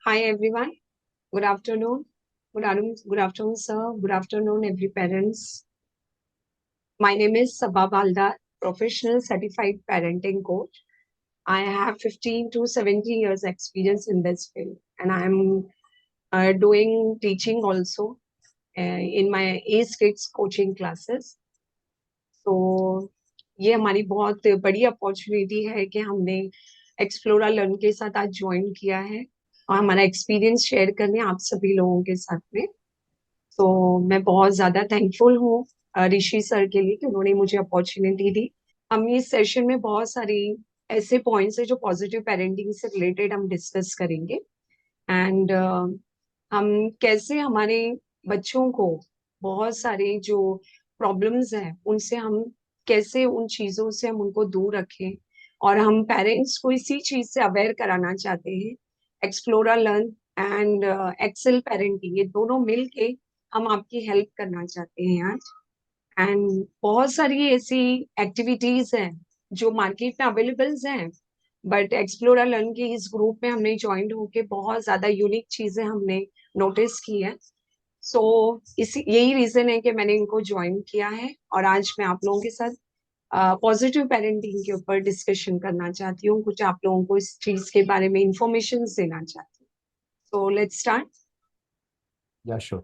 Hi everyone. Good afternoon. Good afternoon, sir. Good afternoon, every parents. My name is Sabha Baldar, professional certified parenting coach. I have 15 to 17 years experience in this field, and I'm doing teaching also in my ACE Kids coaching classes. तो ये हमारी बहुत बड़ी opportunity है कि हमने explorer learn के साथ आज ज्वाइन किया है और हमारा एक्सपीरियंस शेयर करने आप सभी लोगों के साथ में। तो मैं बहुत ज्यादा थैंकफुल हूँ ऋषि सर के लिए कि उन्होंने मुझे अपॉर्चुनिटी दी। हम इस सेशन में बहुत सारी ऐसे पॉइंट्स है जो पॉजिटिव पेरेंटिंग से रिलेटेड हम डिस्कस करेंगे एंड हम कैसे हमारे बच्चों को बहुत सारे जो प्रॉब्लम्स हैं उनसे हम कैसे उन चीजों से हम उनको दूर रखें और हम पेरेंट्स को इसी चीज से अवेयर कराना चाहते हैं। Explora learn and excel parenting ये दोनों मिलके हम आपकी हेल्प करना चाहते हैं आज। एंड बहुत सारी ऐसी एक्टिविटीज हैं जो मार्केट में अवेलेबल हैं, बट एक्सप्लोरा लर्न के इस ग्रुप में हमने ज्वाइन होके बहुत ज्यादा यूनिक चीजें हमने नोटिस की है। सो इसी यही रीजन है कि मैंने इनको ज्वाइन किया है और आज मैं आप लोगों के साथ पॉजिटिव पेरेंटिंग के ऊपर डिस्कशन करना चाहती हूँ, कुछ आप लोगों को इस चीज के बारे में इंफॉर्मेशन देना चाहती हूँ। So let's start. Yeah, sure.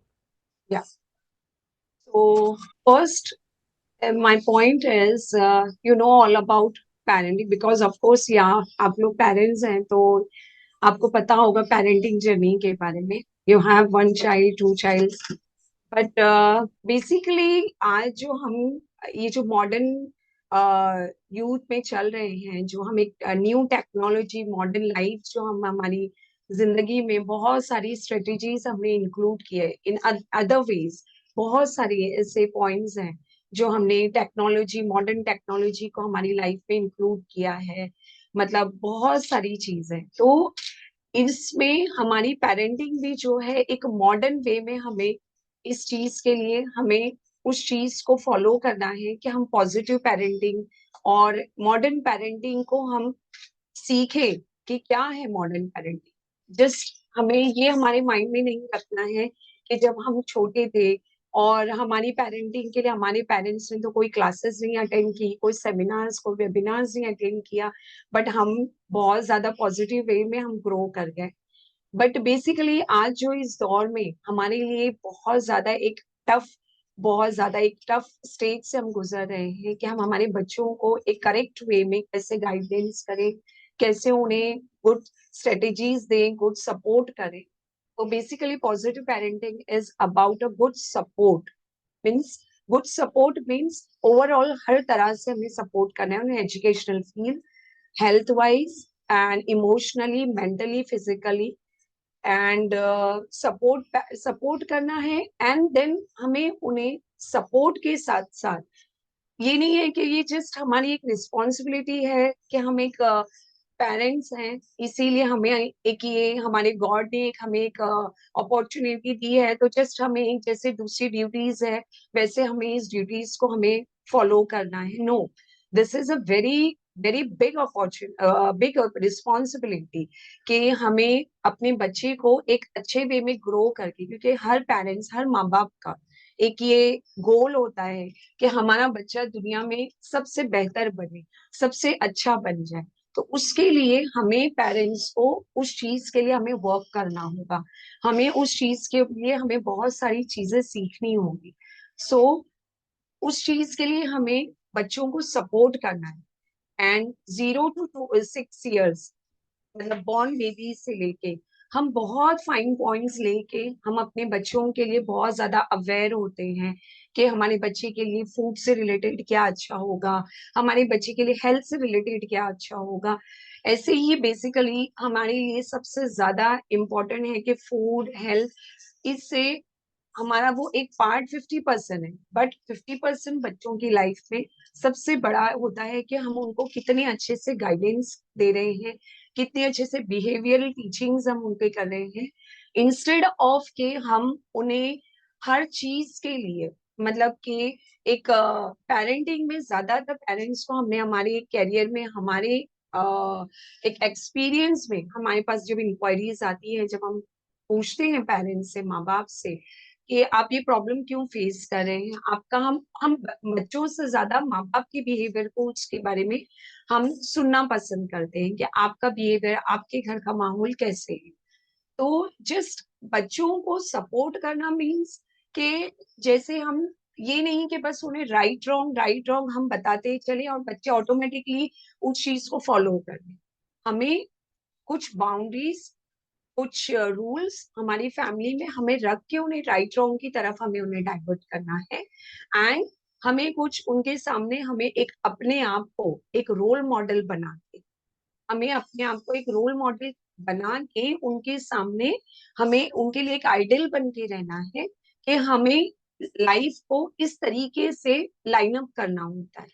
या so first my point is you know all about parenting because of course आप लोग पेरेंट्स हैं तो आपको पता होगा पेरेंटिंग जर्नी के बारे में। You have one child two child but basically आज जो हम ये जो मॉडर्न यूथ में चल रहे हैं, जो हम एक न्यू टेक्नोलॉजी मॉडर्न लाइफ जो हम हमारी जिंदगी में बहुत सारी स्ट्रेटजीज हमने इंक्लूड किए इन अदर वेज। बहुत सारी ऐसे पॉइंट्स हैं जो हमने टेक्नोलॉजी मॉडर्न टेक्नोलॉजी को हमारी लाइफ में इंक्लूड किया है। मतलब बहुत सारी चीजें तो इसमें हमारी पेरेंटिंग भी जो है एक मॉडर्न वे में हमें इस चीज के लिए हमें उस चीज को फॉलो करना है कि हम पॉजिटिव पेरेंटिंग और मॉडर्न पेरेंटिंग को हम सीखें कि क्या है मॉडर्न पेरेंटिंग। जस्ट हमें ये हमारे माइंड में नहीं रखना है कि जब हम छोटे थे और हमारी पेरेंटिंग के लिए हमारे पेरेंट्स ने तो कोई क्लासेस नहीं अटेंड की, कोई सेमिनार्स कोई वेबिनार्स नहीं अटेंड किया, बट हम बहुत ज्यादा पॉजिटिव वे में हम ग्रो कर गए। बट बेसिकली आज जो इस दौर में हमारे लिए टफ बहुत ज्यादा एक टफ स्टेज से हम गुजर रहे हैं कि हम हमारे बच्चों को एक करेक्ट वे में कैसे गाइडेंस करें, कैसे उन्हें गुड स्ट्रेटेजीज दें, गुड सपोर्ट करें। तो basically positive parenting is about a good support. Means good support means overall हर तरह से हमें सपोर्ट करना है उन्हें, educational field, health wise and emotionally, mentally, physically and support support करना है। एंड देन हमें उन्हें सपोर्ट के साथ साथ ये नहीं है कि ये जस्ट हमारी एक रिस्पॉन्सिबिलिटी है कि हम एक पेरेंट्स हैं इसीलिए हमें एक ये हमारे गॉड ने एक हमें एक अपॉर्चुनिटी दी है तो जस्ट हमें एक जैसे दूसरी ड्यूटीज है वैसे हमें इस ड्यूटीज को हमें फॉलो करना है। No, this is a very very big opportunity, big responsibility कि हमें अपने बच्चे को एक अच्छे वे में ग्रो करके, क्योंकि हर पेरेंट्स हर माँ बाप का एक ये गोल होता है कि हमारा बच्चा दुनिया में सबसे बेहतर बने, सबसे अच्छा बन जाए। तो उसके लिए हमें पेरेंट्स को उस चीज के लिए हमें वर्क करना होगा, हमें उस चीज के लिए हमें बहुत सारी चीजें सीखनी होगी। सो उस चीज के लिए हमें बच्चों को सपोर्ट करना है। एंड 0 to 6 years मतलब बॉर्न बेबी से लेके हम बहुत फाइन पॉइंट्स लेके हम अपने बच्चों के लिए बहुत ज्यादा अवेयर होते हैं कि हमारे बच्चे के लिए फूड से रिलेटेड क्या अच्छा होगा, हमारे बच्चे के लिए हेल्थ से रिलेटेड क्या अच्छा होगा। ऐसे ही बेसिकली हमारे लिए सबसे ज्यादा इम्पोर्टेंट है कि फूड हेल्थ, इससे हमारा वो एक पार्ट 50% है, बट 50% बच्चों की लाइफ में सबसे बड़ा होता है कि हम उनको कितने अच्छे से गाइडेंस दे रहे हैं, कितने अच्छे से बिहेवियरल टीचिंग्स हम उनके कर रहे हैं, इंस्टेड ऑफ के हम उन्हें हर चीज के लिए मतलब कि एक पेरेंटिंग में ज्यादातर पेरेंट्स को हमने हमारे कैरियर में हमारे एक एक्सपीरियंस में हमारे पास जब इंक्वायरीज आती है, जब हम पूछते हैं पेरेंट्स से, माँ बाप से कि आप ये प्रॉब्लम क्यों फेस कर रहे हैं, आपका हम बच्चों से ज्यादा माँ बाप के बिहेवियर को, उसके बारे में हम सुनना पसंद करते हैं कि आपका बिहेवियर, आपके घर का माहौल कैसे है। तो जस्ट बच्चों को सपोर्ट करना मीन्स कि जैसे हम ये नहीं कि बस उन्हें राइट रॉन्ग हम बताते चले और बच्चे ऑटोमेटिकली उस चीज को फॉलो कर लें। हमें कुछ बाउंड्रीज, कुछ रूल्स हमारी फैमिली में हमें रख के उन्हें राइट रॉन्ग की तरफ हमें उन्हें डाइवर्ट करना है। एंड हमें कुछ उनके सामने हमें एक अपने आप को एक रोल मॉडल बना के, हमें अपने आप को एक रोल मॉडल बना के उनके सामने हमें उनके लिए एक आइडल बन के रहना है कि हमें लाइफ को इस तरीके से लाइन अप करना होता है।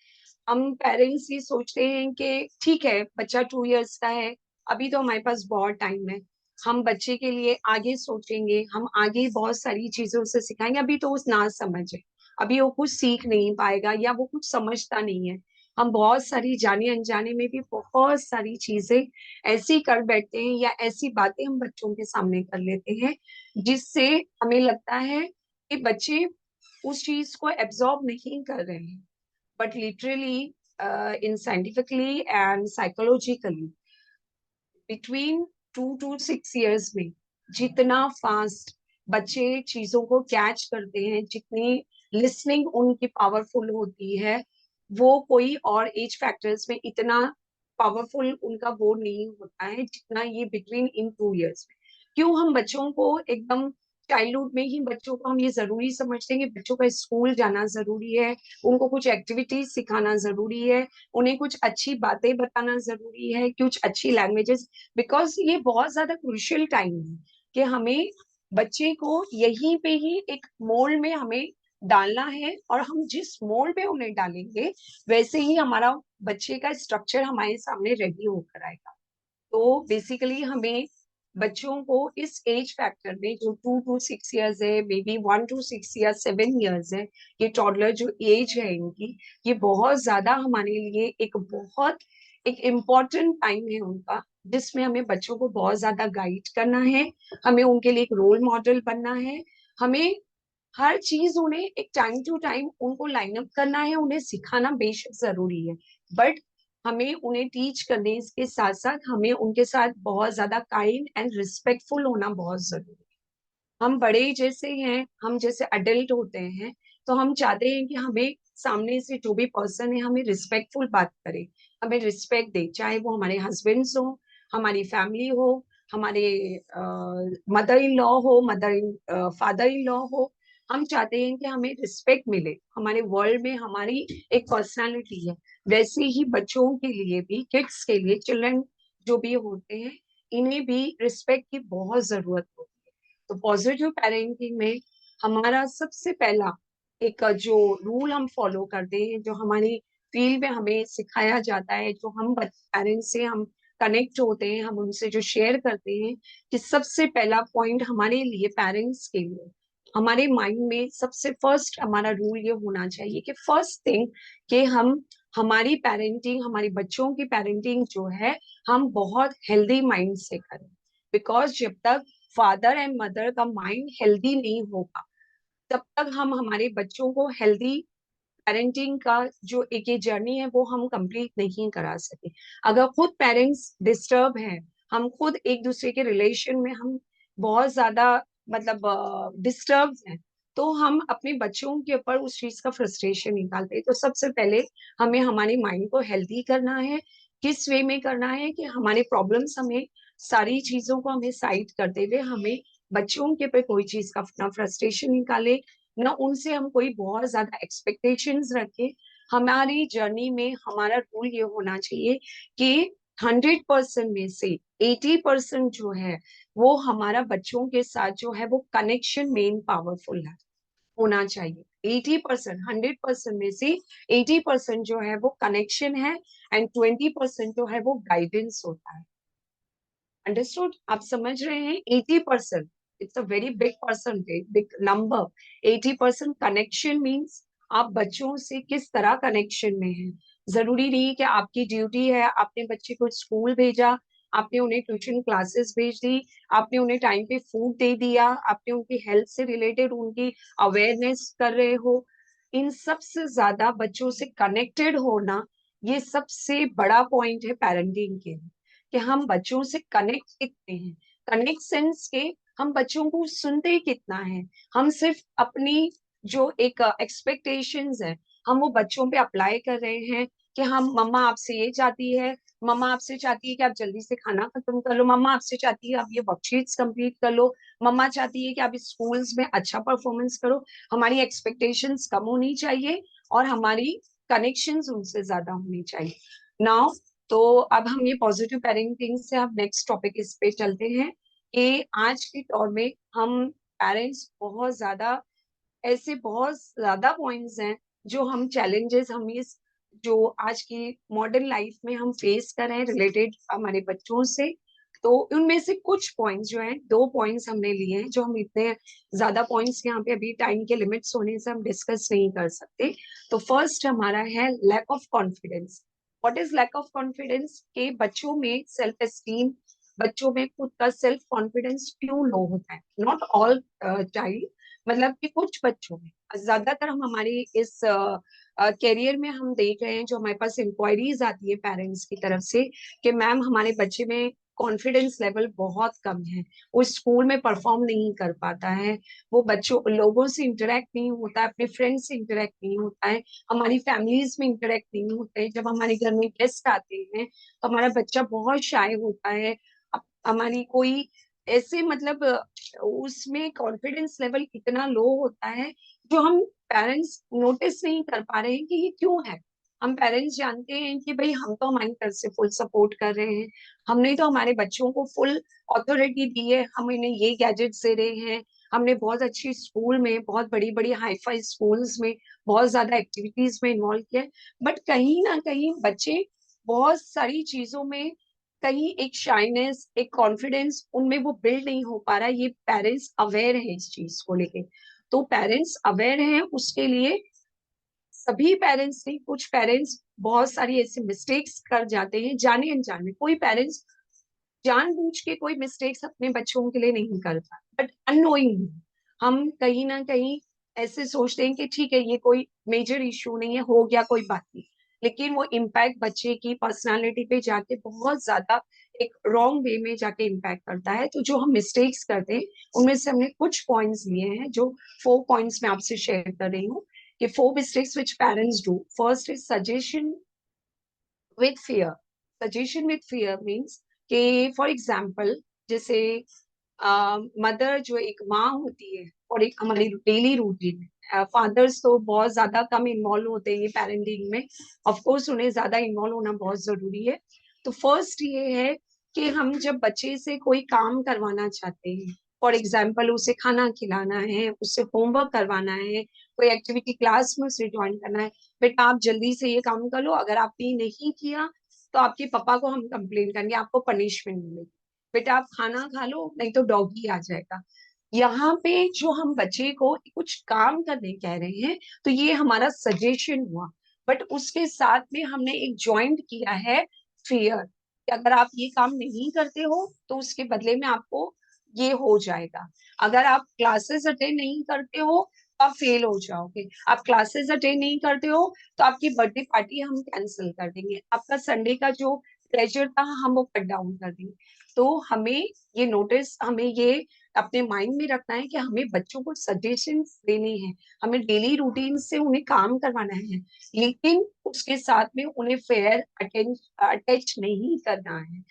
हम पेरेंट्स ये सोचते हैं कि ठीक है, बच्चा 2 इयर्स का है, अभी तो हमारे पास बहुत टाइम है, हम बच्चे के लिए आगे सोचेंगे, हम आगे बहुत सारी चीजों से सिखाएंगे, अभी तो उस ना समझ है, अभी वो कुछ सीख नहीं पाएगा या वो कुछ समझता नहीं है। हम बहुत सारी जाने अनजाने में भी बहुत सारी चीजें ऐसी कर बैठते हैं या ऐसी बातें हम बच्चों के सामने कर लेते हैं जिससे हमें लगता है कि बच्चे उस चीज को एब्जॉर्ब नहीं कर रहे हैं। But literally in scientifically and psychologically between 2 to 6 years में जितना फास्ट बच्चे चीजों को कैच करते हैं, जितनी लिसनिंग उनकी पावरफुल होती है, वो कोई और एज फैक्टर्स में इतना पावरफुल उनका वो नहीं होता है जितना ये बिटवीन इन 2 इयर्स में। क्यों हम बच्चों को एकदम चाइल्डहुड में ही बच्चों को हम ये जरूरी समझते हैं कि बच्चों का स्कूल जाना जरूरी है, उनको कुछ एक्टिविटीज सिखाना जरूरी है, उन्हें कुछ अच्छी बातें बताना जरूरी है, कुछ अच्छी लैंग्वेजेस, बिकॉज ये बहुत ज्यादा क्रूशियल टाइम है कि हमें बच्चे को यहीं पे ही एक मोल्ड में हमें डालना है, और हम जिस मोल्ड में उन्हें डालेंगे वैसे ही हमारा बच्चे का स्ट्रक्चर हमारे सामने रेडी होकर आएगा। तो बेसिकली हमें बच्चों को इस एज फैक्टर में जो 2 to 6 years है, मे बी 1 to 6 या 7 years है, ये टॉडलर जो एज है इनकी, ये बहुत ज्यादा हमारे लिए एक बहुत एक इम्पोर्टेंट टाइम है उनका, जिसमें हमें बच्चों को बहुत ज्यादा गाइड करना है, हमें उनके लिए एक रोल मॉडल बनना है, हमें हर चीज उन्हें एक टाइम टू टाइम उनको लाइन अप करना है, उन्हें सिखाना बेशक जरूरी है, बट हमें उन्हें टीच करने के साथ साथ हमें उनके साथ बहुत ज्यादा काइंड एंड रिस्पेक्टफुल होना बहुत जरूरी है। हम बड़े जैसे हैं, हम जैसे अडल्ट होते हैं, तो हम चाहते हैं कि हमें सामने से जो भी पर्सन है हमें रिस्पेक्टफुल बात करे, हमें रिस्पेक्ट दे, चाहे वो हमारे हस्बैंड्स हो, हमारी फैमिली हो, हमारे मदर इन लॉ हो, फादर इन लॉ हो। हम चाहते हैं कि हमें रिस्पेक्ट मिले, हमारे वर्ल्ड में हमारी एक पर्सनालिटी है, वैसे ही बच्चों के लिए भी, किड्स के लिए, चिल्ड्रन जो भी होते हैं, इन्हें भी रिस्पेक्ट की बहुत जरूरत होती है। तो पॉजिटिव पेरेंटिंग में हमारा सबसे पहला एक जो रूल हम फॉलो करते हैं, जो हमारी फील्ड में हमें सिखाया जाता है, जो हम पेरेंट्स से हम कनेक्ट होते हैं, हम उनसे जो शेयर करते हैं, कि सबसे पहला पॉइंट हमारे लिए, पेरेंट्स के लिए, हमारे माइंड में सबसे फर्स्ट हमारा रूल ये होना चाहिए कि फर्स्ट थिंग कि हम हमारी पेरेंटिंग, हमारे बच्चों की पेरेंटिंग जो है, हम बहुत हेल्दी माइंड से करें। बिकॉज जब तक फादर एंड मदर का माइंड हेल्दी नहीं होगा, तब तक हम हमारे बच्चों को हेल्दी पेरेंटिंग का जो एक ये जर्नी है वो हम कंप्लीट नहीं करा सके। अगर खुद पेरेंट्स डिस्टर्ब हैं, हम खुद एक दूसरे के रिलेशन में हम बहुत ज्यादा मतलब डिस्टर्ब हैं, तो हम अपने बच्चों के ऊपर उस चीज का फ्रस्ट्रेशन निकालते हैं। तो सबसे पहले हमें हमारे माइंड को हेल्दी करना है। किस वे में करना है कि हमारे प्रॉब्लम्स, हमें सारी चीजों को हमें साइड करते हुए हमें बच्चों के ऊपर कोई चीज का ना फ्रस्ट्रेशन निकाले, ना उनसे हम कोई बहुत ज्यादा एक्सपेक्टेशंस रखें। हमारी जर्नी में हमारा रूल ये होना चाहिए कि 100% में से 80% जो है वो हमारा बच्चों के साथ जो है वो कनेक्शन मेन पावरफुल है, होना चाहिए। 80%, 100% में से 80% जो है वो कनेक्शन है, एंड 20% जो है वो गाइडेंस होता है। अंडरस्टूड? आप समझ रहे हैं? 80%, it's a very big percentage, big number. 80% connection means आप बच्चों से किस तरह कनेक्शन में हैं, जरूरी नहीं कि आपकी ड्यूटी है, आपने बच्चे को स्कूल भेजा, आपने उन्हें ट्यूशन क्लासेस भेज दी, आपने उन्हें टाइम पे फूड दे दिया, आपने उनकी हेल्थ से रिलेटेड उनकी अवेयरनेस कर रहे हो। इन सब से ज्यादा बच्चों से कनेक्टेड होना, ये सबसे बड़ा पॉइंट है पेरेंटिंग के लिए, कि हम बच्चों से कनेक्ट कितने हैं। कनेक्ट सेंस के, हम बच्चों को सुनते कितना है, हम सिर्फ अपनी जो एक एक्सपेक्टेशंस है हम वो बच्चों पे अप्लाई कर रहे हैं, कि हम मम्मा आपसे ये चाहती है, मम्मा आपसे चाहती है कि आप जल्दी से खाना खत्म कर लो, मम्मा आपसे चाहती है आप ये वर्कशीट्स कंप्लीट कर लो, मम्मा चाहती है कि आप स्कूल्स में अच्छा परफॉर्मेंस करो। हमारी एक्सपेक्टेशंस कम होनी चाहिए और हमारी कनेक्शंस उनसे ज्यादा होनी चाहिए। नाउ, तो अब हम ये पॉजिटिव पेरेंटिंग से अब नेक्स्ट टॉपिक इस पे चलते हैं, कि आज के दौर में हम पेरेंट्स बहुत ज्यादा, ऐसे बहुत ज्यादा पॉइंट्स हैं जो हम चैलेंजेस हम इस जो आज की मॉडर्न लाइफ में हम फेस कर रहे हैं रिलेटेड हमारे बच्चों से। तो उनमें से कुछ पॉइंट्स जो हैं, दो पॉइंट्स हमने लिए हैं, जो हम इतने ज्यादा पॉइंट्स यहाँ पे अभी टाइम के लिमिट्स होने से हम डिस्कस नहीं कर सकते। तो फर्स्ट हमारा है lack of confidence. What is lack of confidence? के बच्चों में सेल्फ एस्टीम, बच्चों में खुद का सेल्फ कॉन्फिडेंस क्यों लो होता है? नॉट ऑल चाइल्ड, मतलब कि कुछ बच्चों में, ज्यादातर हम हमारी इस करियर में हम देख रहे हैं, जो हमारे पास इंक्वायरीज आती है पेरेंट्स की तरफ से, कि मैम हमारे बच्चे में कॉन्फिडेंस लेवल बहुत कम है, वो स्कूल में परफॉर्म नहीं कर पाता है, वो बच्चों लोगों से इंटरेक्ट नहीं होता है, अपने फ्रेंड्स से इंटरेक्ट नहीं होता है, हमारी फैमिलीज में इंटरेक्ट नहीं होता है, जब हमारे घर में गेस्ट आते हैं तो हमारा बच्चा बहुत शाय होता है। हमारी कोई ऐसे मतलब उसमें कॉन्फिडेंस लेवल इतना लो होता है, जो हम पेरेंट्स नोटिस नहीं कर पा रहे हैं कि ये क्यों है। हम पेरेंट्स जानते हैं कि भाई हम तो हमारी तरफ से फुल सपोर्ट कर रहे हैं, हमने तो हमारे बच्चों को फुल अथॉरिटी दी है, हम इन्हें ये गैजेट्स दे रहे हैं, हमने बहुत अच्छी स्कूल में, बहुत बड़ी बड़ी हाई फाई स्कूल्स में बहुत ज्यादा एक्टिविटीज में इन्वॉल्व किया है। बट कहीं ना कहीं बच्चे बहुत सारी चीजों में, कहीं एक शाइनेस, एक कॉन्फिडेंस उनमें वो बिल्ड नहीं हो पा रहा है। ये पेरेंट्स अवेयर है इस चीज को लेके। तो पेरेंट्स अवेयर हैं उसके लिए, सभी पेरेंट्स नहीं, कुछ पेरेंट्स बहुत सारी ऐसी मिस्टेक्स कर जाते हैं जाने अनजाने। कोई पेरेंट्स जानबूझ के कोई मिस्टेक्स अपने बच्चों के लिए नहीं करता, बट अननोइंग हम कहीं ना कहीं ऐसे सोचते हैं कि ठीक है ये कोई मेजर इश्यू नहीं है, हो गया कोई बात नहीं, लेकिन वो इम्पैक्ट बच्चे की पर्सनालिटी पे जाके बहुत ज्यादा एक रॉन्ग वे में जाके इम्पैक्ट करता है। तो जो हम मिस्टेक्स करते हैं उनमें से हमने कुछ पॉइंट्स लिए हैं, जो 4 पॉइंट्स मैं आपसे शेयर कर रही हूँ, कि 4 mistakes which parents do. First is suggestion with fear. Suggestion with fear means कि फॉर एग्जाम्पल, जैसे मदर जो एक माँ होती है और एक हमारी डेली रूटीन, फादर्स तो बहुत ज्यादा कम इन्वॉल्व होते हैं ये पेरेंटिंग में, ऑफ कोर्स उन्हें ज्यादा इन्वॉल्व होना बहुत जरूरी है। तो फर्स्ट ये है कि हम जब बच्चे से कोई काम करवाना चाहते हैं, फॉर एग्जाम्पल उसे खाना खिलाना है, उससे होमवर्क करवाना है, कोई एक्टिविटी क्लास में उसे ज्वाइन करना है, बेटा आप जल्दी से ये काम कर लो, अगर आपने ये नहीं किया तो आपके पापा को हम कंप्लेन करेंगे, आपको पनिशमेंट मिलेगी, बेटा आप खाना खा लो नहीं तो डॉगी आ जाएगा। यहाँ पे जो हम बच्चे को कुछ काम करने कह रहे हैं, तो ये हमारा सजेशन हुआ, बट उसके साथ में हमने एक जॉइंट किया है फियर, कि अगर आप ये काम नहीं करते हो तो उसके बदले में आपको ये हो जाएगा, अगर आप क्लासेस अटेंड नहीं करते हो तो आप फेल हो जाओगे, आप क्लासेस अटेंड नहीं करते हो तो आपकी बर्थडे पार्टी हम कैंसिल कर देंगे, आपका संडे का जो प्लेजर था हम वो कट डाउन कर देंगे। तो हमें ये नोटिस, हमें ये अपने माइंड में रखना है कि हमें बच्चों को सजेशन देने हैं, हमें डेली रूटीन से उन्हें काम करवाना है, लेकिन उसके साथ में उन्हें फेयर अटैच नहीं करना है।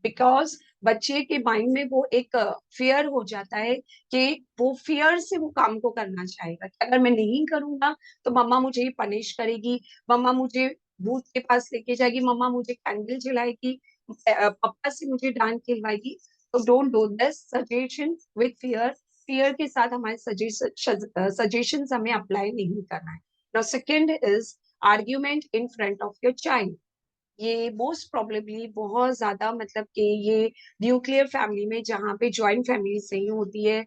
बिकॉज बच्चे के माइंड में वो एक फियर हो जाता है, कि वो फियर से वो काम को करना चाहेगा, कि अगर मैं नहीं करूंगा तो मम्मा मुझे पनिश करेगी, मम्मा मुझे भूत के पास लेके जाएगी, मम्मा मुझे कैंडल जलाएगी, पापा से मुझे डांट खिलवाएगी। तो don't do this suggestion with fear. Fear के साथ हमारे सजेशन हमें अप्लाई नहीं करना है। Now second is argument in front of your child. ये मोस्ट प्रोबेबली बहुत ज्यादा, मतलब कि ये न्यूक्लियर फैमिली में, जहाँ पे ज्वाइंट फैमिली नहीं होती है,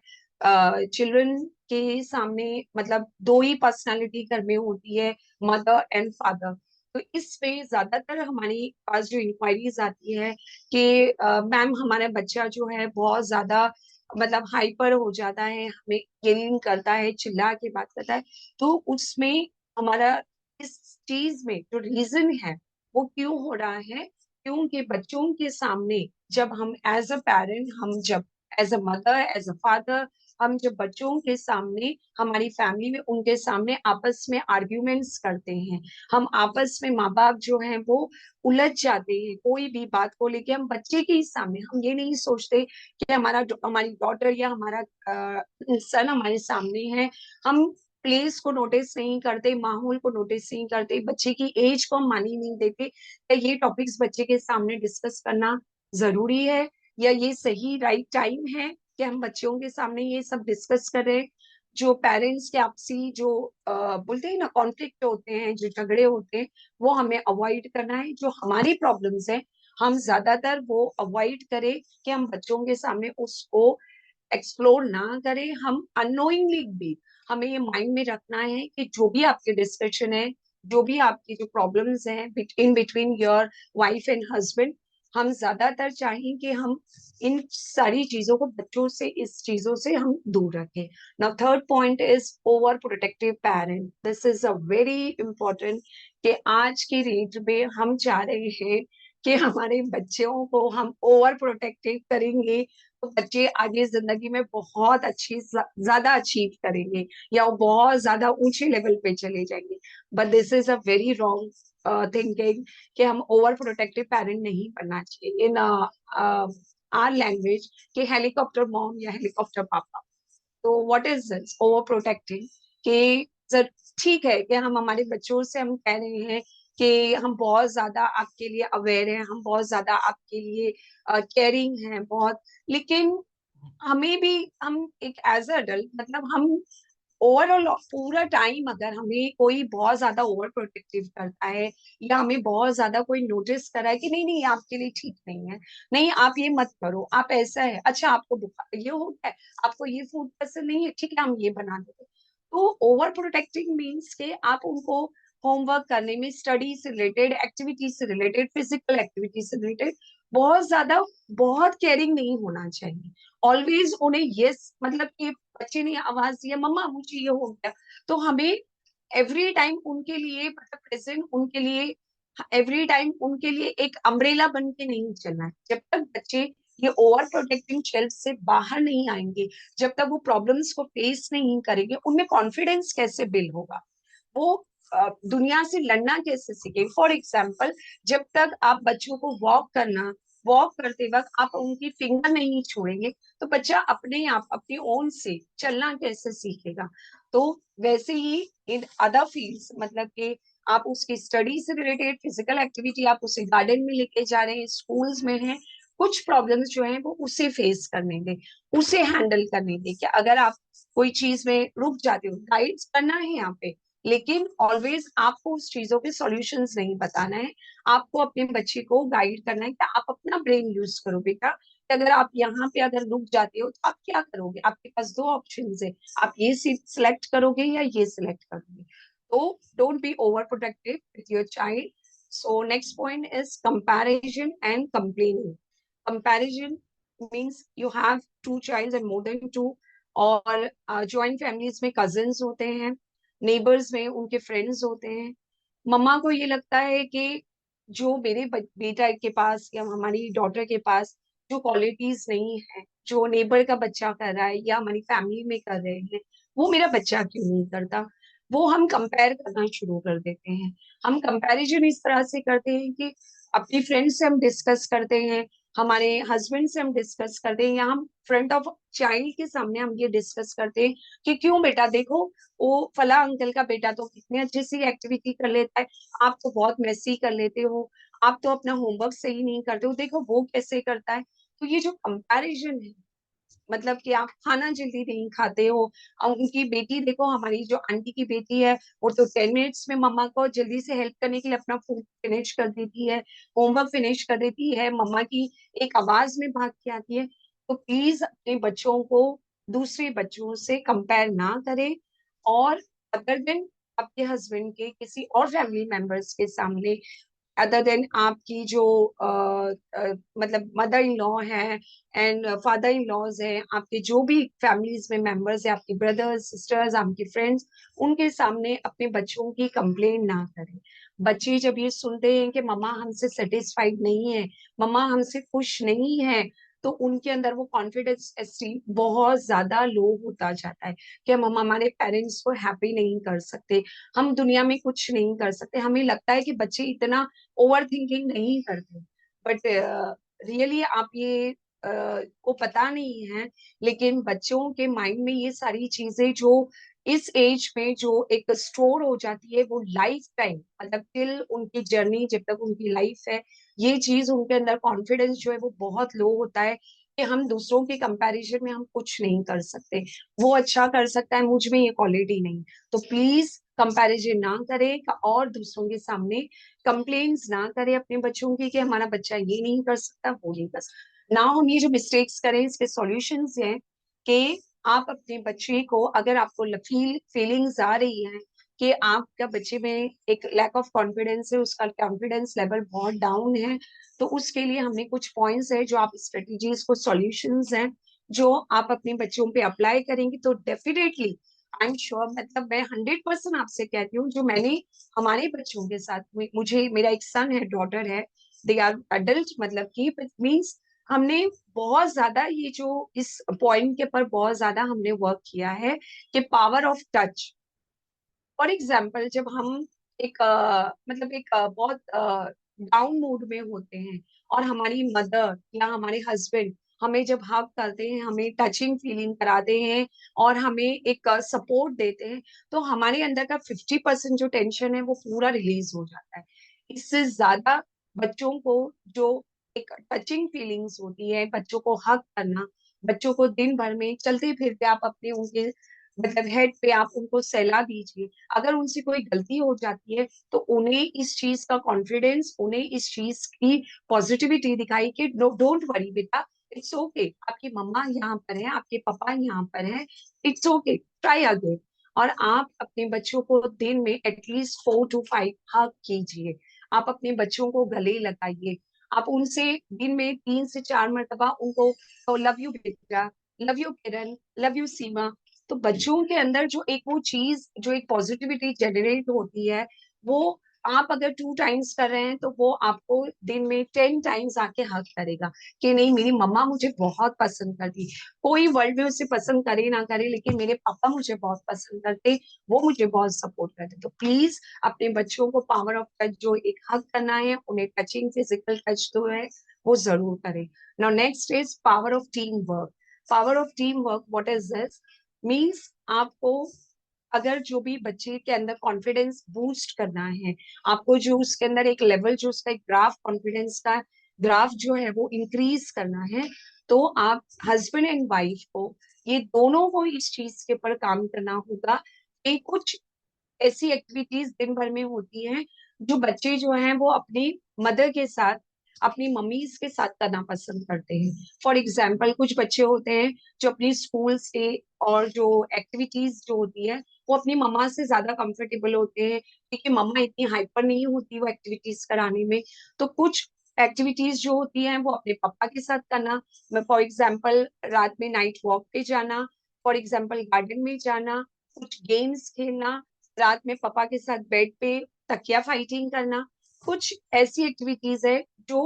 चिल्ड्रन के सामने मतलब दो ही पर्सनालिटी घर में होती है, मदर एंड फादर। तो इसमें ज्यादातर हमारी पास जो इंक्वायरीज आती है कि मैम हमारा बच्चा जो है बहुत ज्यादा मतलब हाइपर हो जाता है, हमें येलिंग करता है, चिल्ला के बात करता है। तो उसमें हमारा इस चीज में जो रीजन है वो क्यों हो रहा है, क्योंकि बच्चों के सामने जब हम एज अ पेरेंट, हम जब as a mother, as a father, हम जब बच्चों के सामने, हमारी फैमिली में उनके सामने आपस में आर्ग्यूमेंट्स करते हैं, हम आपस में माँ बाप जो हैं वो उलझ जाते हैं कोई भी बात को लेके, हम बच्चे के ही सामने, हम ये नहीं सोचते कि हमारी डॉटर या हमारा सन हमारे सामने है, हम प्लेस को नोटिस नहीं करते, माहौल को नोटिस नहीं करते, बच्चे की एज को हम मान ही नहीं देते। तो ये टॉपिक्स बच्चे के सामने डिस्कस करना जरूरी है, या ये सही राइट टाइम है कि हम बच्चों के सामने ये सब डिस्कस करें? जो पेरेंट्स के आपसी जो बोलते हैं ना कॉन्फ्लिक्ट होते हैं, जो झगड़े होते हैं, वो हमें अवॉइड करना है। जो हमारी प्रॉब्लम्स हैं हम ज्यादातर वो अवॉइड करें कि हम बच्चों के सामने उसको एक्सप्लोर ना करें। हम अननोइंगली भी हमें ये माइंड में रखना है कि जो भी आपके डिस्कशन है, जो भी आपकी जो प्रॉब्लम्स हैं in between your wife and husband, हम ज्यादातर चाहें कि हम इन सारी चीजों को, बच्चों से, इस चीजों से हम दूर रखें। Now third point is over protective parent. This is a very important कि आज की डेट में हम चाह रहे हैं कि हमारे बच्चों को हम ओवर प्रोटेक्टिव करेंगे तो बच्चे आगे जिंदगी में बहुत अच्छी ज्यादा अचीव करेंगे या वो बहुत ज्यादा ऊंचे लेवल पे चले जाएंगे। But this is a very wrong thinking कि हम ओवर प्रोटेक्टिव पेरेंट नहीं बनना चाहिए इन आर लैंग्वेज कि हेलीकॉप्टर मॉम या हेलीकॉप्टर पापा। तो what is this over protecting? कि ठीक है कि हम हमारे बच्चों से हम कह रहे हैं कि हम बहुत ज्यादा आपके लिए अवेयर हैं, हम बहुत ज्यादा आपके लिए केयरिंग हैं बहुत, लेकिन हमें भी, हम एक एज अडल्ट मतलब हम ओवरऑल पूरा टाइम अगर हमें कोई बहुत ज्यादा ओवर प्रोटेक्टिव करता है या हमें बहुत ज्यादा कोई नोटिस कर रहा है कि नहीं नहीं आपके लिए ठीक नहीं है, नहीं आप ये मत करो, आप ऐसा है, अच्छा आपको बुखार ये हो गया है, आपको ये फूड पसंद नहीं है, ठीक है हम ये बना देते। तो ओवर प्रोटेक्टिंग मीन्स के आप उनको होमवर्क करने में, स्टडी से रिलेटेड, एक्टिविटी से रिलेटेड, फिजिकल एक्टिविटी से रिलेटेड बहुत ज्यादा, बहुत केयरिंग नहीं होना चाहिए। ऑलवेज उन्हें यस मतलब कि बच्चे ने आवाज दिया मम्मा मुझे ये हो गया, तो हमें एवरी टाइम उनके लिए मतलब प्रेजेंट, उनके लिए एवरी टाइम उनके लिए एक अम्ब्रेला बन के नहीं चलना है। जब तक बच्चे ये ओवर प्रोटेक्टिंग शेल्फ से बाहर नहीं आएंगे, जब तक वो प्रॉब्लम्स को फेस नहीं करेंगे, उनमें कॉन्फिडेंस कैसे बिल्ड होगा, वो दुनिया से लड़ना कैसे सीखे? फॉर एग्जाम्पल, जब तक आप बच्चों को वॉक करते वक्त आप उनकी फिंगर नहीं छोड़ेंगे तो बच्चा अपने आप अपनी ओन से चलना कैसे सीखेगा? तो वैसे ही इन अदर फील्ड्स मतलब कि आप उसकी स्टडी से रिलेटेड फिजिकल एक्टिविटी, आप उसे गार्डन में लेके जा रहे हैं, स्कूल्स में है, कुछ प्रॉब्लम्स जो है वो उसे फेस करने दें, उसे हैंडल करने दें। कि अगर आप कोई चीज में रुक जाते हो, गाइड्स करना है यहाँ पे, लेकिन ऑलवेज आपको उस चीजों के सॉल्यूशंस नहीं बताना है। आपको अपने बच्चे को गाइड करना है कि आप अपना ब्रेन यूज करो बेटा, कि अगर आप यहाँ पे अगर रुक जाते हो तो आप क्या करोगे, आपके पास दो ऑप्शन है, आप ये सिलेक्ट करोगे या ये सिलेक्ट करोगे। तो don't be over protective with your child. So next point is comparison and complaining. Comparison means you have two child and more than two, और जॉइंट फैमिलीज में कजिन्स होते हैं, नेबर्स में उनके फ्रेंड्स होते हैं। मम्मा को ये लगता है कि जो मेरे बेटा के पास या हमारी डॉटर के पास जो क्वालिटीज नहीं है, जो नेबर का बच्चा कर रहा है या हमारी फैमिली में कर रहे हैं, वो मेरा बच्चा क्यों नहीं करता? वो हम कंपेयर करना शुरू कर देते हैं। हम कंपैरिजन इस तरह से करते हैं कि अपनी फ्रेंड से हम डिस्कस करते हैं, हमारे हस्बैंड से हम डिस्कस करते हैं, या हम फ्रंट ऑफ चाइल्ड के सामने हम ये डिस्कस करते हैं कि क्यों बेटा देखो वो फला अंकल का बेटा तो कितनी अच्छी सी एक्टिविटी कर लेता है, आप तो बहुत मेसी कर लेते हो, आप तो अपना होमवर्क सही नहीं करते हो, देखो वो कैसे करता है। तो ये जो कंपैरिजन है, मतलब कि आप खाना जल्दी नहीं खाते हो, और उनकी बेटी देखो, हमारी जो आंटी की बेटी है वो तो 10 मिनट्स में मम्मा को जल्दी से हेल्प करने के लिए अपना फूड फिनिश कर देती है, होमवर्क फिनिश कर देती है, मम्मा की एक आवाज में भाग के आती है। तो प्लीज अपने बच्चों को दूसरे बच्चों से कंपेयर ना करें। और अदर देन आपके हस्बैंड के किसी और फैमिली मेंबर्स के सामने, अदर देन आपकी जो मतलब मदर इन लॉ है एंड फादर इन लॉज है, आपके जो भी फैमिलीज में मेंबर्स है, आपके ब्रदर्स सिस्टर्स, आपके फ्रेंड्स, उनके सामने अपने बच्चों की कंप्लेन ना करें। बच्चे जब ये सुनते हैं कि मम्मा हमसे सेटिस्फाइड नहीं है, मम्मा हमसे खुश नहीं है, तो उनके अंदर वो कॉन्फिडेंस एस्टीम बहुत ज्यादा लो होता जाता है कि हम हमारे पेरेंट्स को हैप्पी नहीं कर सकते, हम दुनिया में कुछ नहीं कर सकते। हमें लगता है कि बच्चे इतना ओवर थिंकिंग नहीं करते, बट रियली आप ये को पता नहीं है, लेकिन बच्चों के माइंड में ये सारी चीजें जो इस एज में जो एक स्टोर हो जाती है, वो लाइफ टाइम मतलब टिल उनकी जर्नी, जब तक उनकी लाइफ है, ये चीज उनके अंदर कॉन्फिडेंस जो है वो बहुत लो होता है कि हम दूसरों के कंपैरिजन में हम कुछ नहीं कर सकते, वो अच्छा कर सकता है, मुझ में ये क्वालिटी नहीं। तो प्लीज कंपैरिजन ना करें और दूसरों के सामने कंप्लेन्स ना करें अपने बच्चों की कि हमारा बच्चा ये नहीं कर सकता, वो नहीं कर सकता। ना हम ये जो मिस्टेक्स करें, इसके सॉल्यूशंस हैं कि आप अपने बच्चे को, अगर आपको फीलिंग्स आ रही हैं कि आपका बच्चे में एक लैक ऑफ कॉन्फिडेंस है, उसका कॉन्फिडेंस लेवल बहुत डाउन है, तो उसके लिए हमने कुछ पॉइंट्स है जो आप स्ट्रेटेजीज को सॉल्यूशंस हैं जो आप अपने बच्चों पे अप्लाई करेंगे तो डेफिनेटली आई एम श्योर, मतलब मैं 100% आपसे कहती हूँ, जो मैंने हमारे बच्चों के साथ मुझे मेरा एक सन है, डॉटर है, दे आर अडल्ट, मतलब कि मीन्स हमने बहुत ज्यादा ये जो इस पॉइंट के पर बहुत ज्यादा हमने वर्क किया है कि power of touch. For example जब हम एक मतलब एक बहुत डाउन मूड में होते हैं और हमारी मदर या हमारे हस्बैंड हमें जब हग करते हैं, हमें टचिंग फीलिंग कराते हैं और हमें एक सपोर्ट देते हैं, तो हमारे अंदर का 50% जो टेंशन है वो पूरा रिलीज हो जाता है। इससे ज्यादा बच्चों को जो एक टचिंग फीलिंग्स होती है, बच्चों को हग करना, बच्चों को दिन भर में चलते फिरते आप अपने उनके मतलब हेड पे आप उनको सहला दीजिए। अगर उनसे कोई गलती हो जाती है तो उन्हें इस चीज का कॉन्फिडेंस, उन्हें इस चीज की पॉजिटिविटी दिखाई कि डोंट वरी बेटा, इट्स ओके, आपकी मम्मा यहाँ पर है, आपके पापा यहाँ पर है, इट्स ओके, ट्राई अगेन। और आप अपने बच्चों को दिन में एटलीस्ट 4 to 5 हग कीजिए, आप अपने बच्चों को गले लगाइए, आप उनसे दिन में 3 से 4 मरतबा उनको लव यू बेटा, love you Kiran, love you Seema. तो बच्चों के अंदर जो एक वो चीज, जो एक पॉजिटिविटी जनरेट होती है, वो आप अगर 2 टाइम्स कर रहे हैं तो वो आपको दिन में 10 टाइम्स आके हक करेगा कि नहीं, मेरी मम्मा मुझे बहुत पसंद करती। कोई वर्ल्ड में उसे पसंद करे ना करे, लेकिन मेरे पापा मुझे बहुत पसंद करते, वो मुझे बहुत सपोर्ट करते। तो प्लीज अपने बच्चों को पावर ऑफ टच जो एक हक करना है, उन्हें टचिंग फिजिकल टच तो है वो जरूर करें। Now next is power of team work. Power of team work, what is this? Means आपको अगर जो भी बच्चे के अंदर कॉन्फिडेंस बूस्ट करना है, आपको जो उसके अंदर एक लेवल, जो उसका एक ग्राफ, कॉन्फिडेंस का ग्राफ जो है वो इंक्रीज करना है, तो आप हस्बैंड एंड वाइफ को, ये दोनों को इस चीज के ऊपर काम करना होगा कि कुछ ऐसी एक्टिविटीज दिन भर में होती हैं जो बच्चे जो हैं वो अपनी मदर के साथ, अपनी मम्मीज के साथ करना पसंद करते हैं। फॉर एग्जाम्पल कुछ बच्चे होते हैं जो अपनी स्कूल से और जो एक्टिविटीज जो होती है वो अपनी मम्मा से ज्यादा कंफर्टेबल होते हैं, क्योंकि मम्मा इतनी हाइपर नहीं होती वो एक्टिविटीज कराने में। तो कुछ एक्टिविटीज जो होती हैं वो अपने पापा के साथ करना, फॉर एग्जाम्पल रात में नाइट वॉक पे जाना, फॉर एग्जाम्पल गार्डन में जाना, कुछ गेम्स खेलना, रात में पापा के साथ बेड पे तकिया फाइटिंग करना। कुछ ऐसी एक्टिविटीज है जो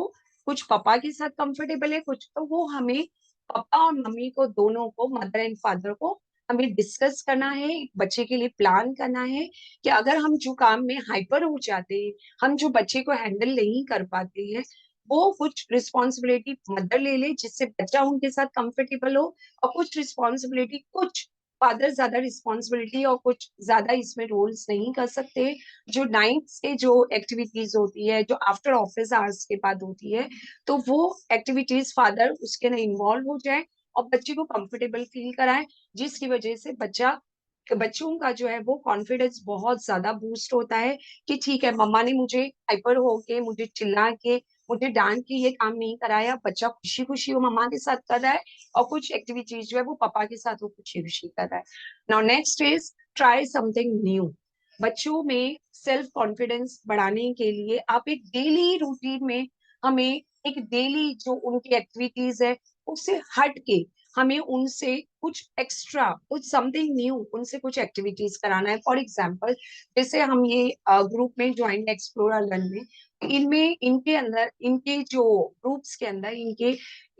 कुछ पापा के साथ कंफर्टेबल है, कुछ तो वो हमें पापा और मम्मी को, दोनों को, मदर एंड फादर को हमें डिस्कस करना है, एक बच्चे के लिए प्लान करना है कि अगर हम जो काम में हाइपर हो जाते हैं, हम जो बच्चे को हैंडल नहीं कर पाते हैं, वो कुछ रिस्पॉन्सिबिलिटी मदर ले ले जिससे बच्चा उनके साथ कंफर्टेबल हो, और कुछ रिस्पॉन्सिबिलिटी, कुछ फादर ज्यादा रिस्पॉन्सिबिलिटी और कुछ ज्यादा इसमें रोल्स नहीं कर सकते, जो नाइट से जो एक्टिविटीज होती है, जो आफ्टर ऑफिस आवर्स के बाद होती है, तो वो एक्टिविटीज फादर उसके अंदर इन्वॉल्व हो जाए और बच्चे को कंफर्टेबल फील कराए, जिसकी वजह से बच्चों का जो है वो कॉन्फिडेंस बहुत ज्यादा बूस्ट होता है कि ठीक है, मम्मा ने मुझे हाइपर होके, मुझे चिल्ला के, मुझे डांट के ये काम नहीं कराया, बच्चा खुशी खुशी वो मम्मा के साथ कर रहा है, और कुछ एक्टिविटीज जो है वो पापा के साथ वो खुशी खुशी कर रहा है। Now next is try something new. बच्चों में सेल्फ कॉन्फिडेंस बढ़ाने के लिए आप एक डेली रूटीन में हमें एक डेली जो उनकी एक्टिविटीज है उससे हट के हमें उनसे कुछ एक्स्ट्रा कुछ समथिंग न्यू उनसे कुछ एक्टिविटीज कराना है। फॉर एग्जांपल जैसे हम ये ग्रुप में ज्वाइन एक्सप्लोर लर्न में इनमें इनके अंदर इनके जो ग्रुप्स के अंदर इनके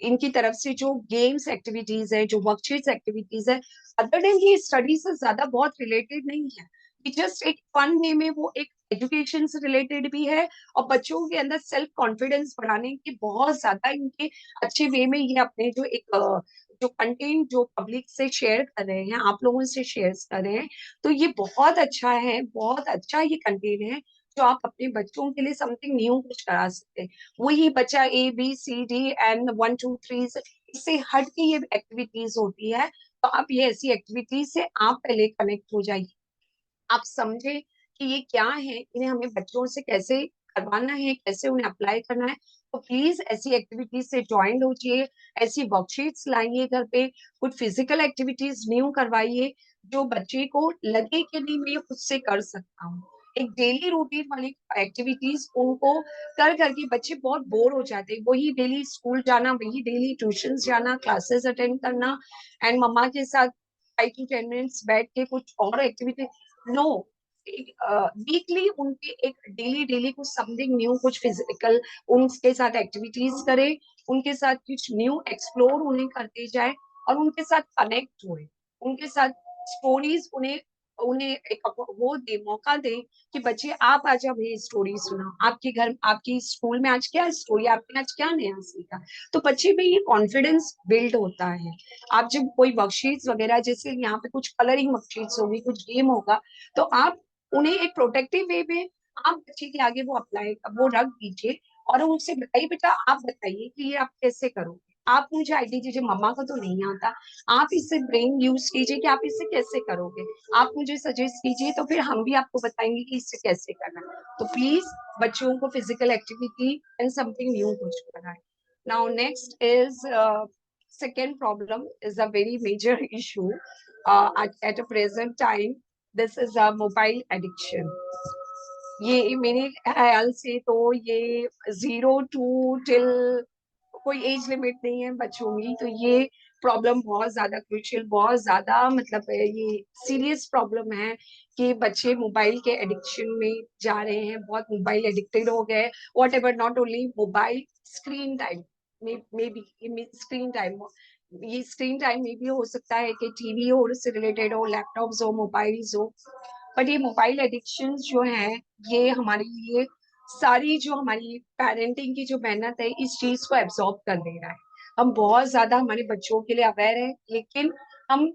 इनकी तरफ से जो गेम्स एक्टिविटीज है जो वर्कशीट्स एक्टिविटीज है अदर देन ये स्टडी से ज्यादा बहुत रिलेटेड नहीं है। कि जस्ट एक फन वे में वो एक एजुकेशन से रिलेटेड भी है और बच्चों के अंदर सेल्फ कॉन्फिडेंस बढ़ाने के बहुत ज्यादा इनके अच्छे वे में ये अपने जो एक जो कंटेंट जो पब्लिक से शेयर कर रहे हैं आप लोगों से शेयर कर रहे हैं तो ये बहुत अच्छा है बहुत अच्छा ये कंटेंट है जो आप अपने बच्चों के लिए समथिंग न्यू कुछ करा सकते हैं। वही बच्चा ABCD एंड 1 2 3 इससे हट के ये एक्टिविटीज होती है तो आप ये ऐसी एक्टिविटीज से आप पहले कनेक्ट हो जाइए। आप समझे कि ये क्या है इन्हें हमें बच्चों से कैसे करवाना है कैसे उन्हें अप्लाई करना है। तो प्लीज ऐसी एक्टिविटीज से ज्वाइन होइए ऐसी वर्कशीट्स लाइए घर पे कुछ फिजिकल एक्टिविटीज न्यू करवाइए जो बच्चे को लगे कि नहीं मैं खुद से कर सकता हूँ। एक डेली रूटीन वाली एक्टिविटीज उनको कर करके बच्चे बहुत बोर हो जाते हैं वही डेली स्कूल जाना वही डेली ट्यूशन जाना क्लासेस अटेंड करना एंड मम्मा के साथ 5 to 10 मिनट्स बैठ के कुछ और एक्टिविटी नो। वीकली उनके एक डेली डेली कुछ समथिंग न्यू कुछ फिजिकल उनके साथ एक्टिविटीज करें उनके साथ कुछ न्यू एक्सप्लोर उन्हें करते जाए और उनके साथ कनेक्ट हुए उनके साथ स्टोरीज उन्हें उन्हें एक वो दे मौका दे कि बच्चे आप आज हमें स्टोरी सुनाओ आपके घर आपकी स्कूल में आज क्या स्टोरी आपने आज क्या नया सीखा। तो बच्चे में ये कॉन्फिडेंस बिल्ड होता है। आप जब कोई वर्कशीट्स वगैरह जैसे यहाँ पे कुछ कलरिंग वर्कशीट्स होगी कुछ गेम होगा तो आप उन्हें एक प्रोटेक्टिव वे में आप बच्चे के आगे वो अप्लाई वो रख दीजिए और उनसे बताइए बेटा आप बताइए कि ये आप कैसे करोगे। आप मुझे आइडिया दीजिए मम्मा को तो नहीं आता आप इससे ब्रेन यूज कीजिए कि आप इसे कैसे करोगे। आप मुझे सजेस्ट कीजिए तो फिर हम भी आपको बताएंगे कि इससे कैसे करना है। तो प्लीज बच्चों को physical activity and something new कुछ कराएं। Now next is second problem is a very major issue at a present time. This is a mobile addiction. ये मेरे ख्याल से तो ये 0 to till कोई एज लिमिट नहीं है बच्चों की तो ये प्रॉब्लम बहुत ज्यादा क्रूशियल बहुत ज्यादा मतलब ये सीरियस प्रॉब्लम है कि बच्चे मोबाइल के एडिक्शन में जा रहे हैं बहुत मोबाइल एडिक्टेड हो गए। What ever not only mobile screen time may be screen time ये स्क्रीन टाइम में भी हो सकता है कि टीवी हो उससे रिलेटेड हो लैपटॉप्स हो मोबाइल्स हो। बट ये मोबाइल एडिक्शन जो है ये हमारे लिए सारी जो हमारी पेरेंटिंग की जो मेहनत है इस चीज को एब्जॉर्ब कर ले रहा है। हम बहुत ज्यादा हमारे बच्चों के लिए अवेयर हैं लेकिन हम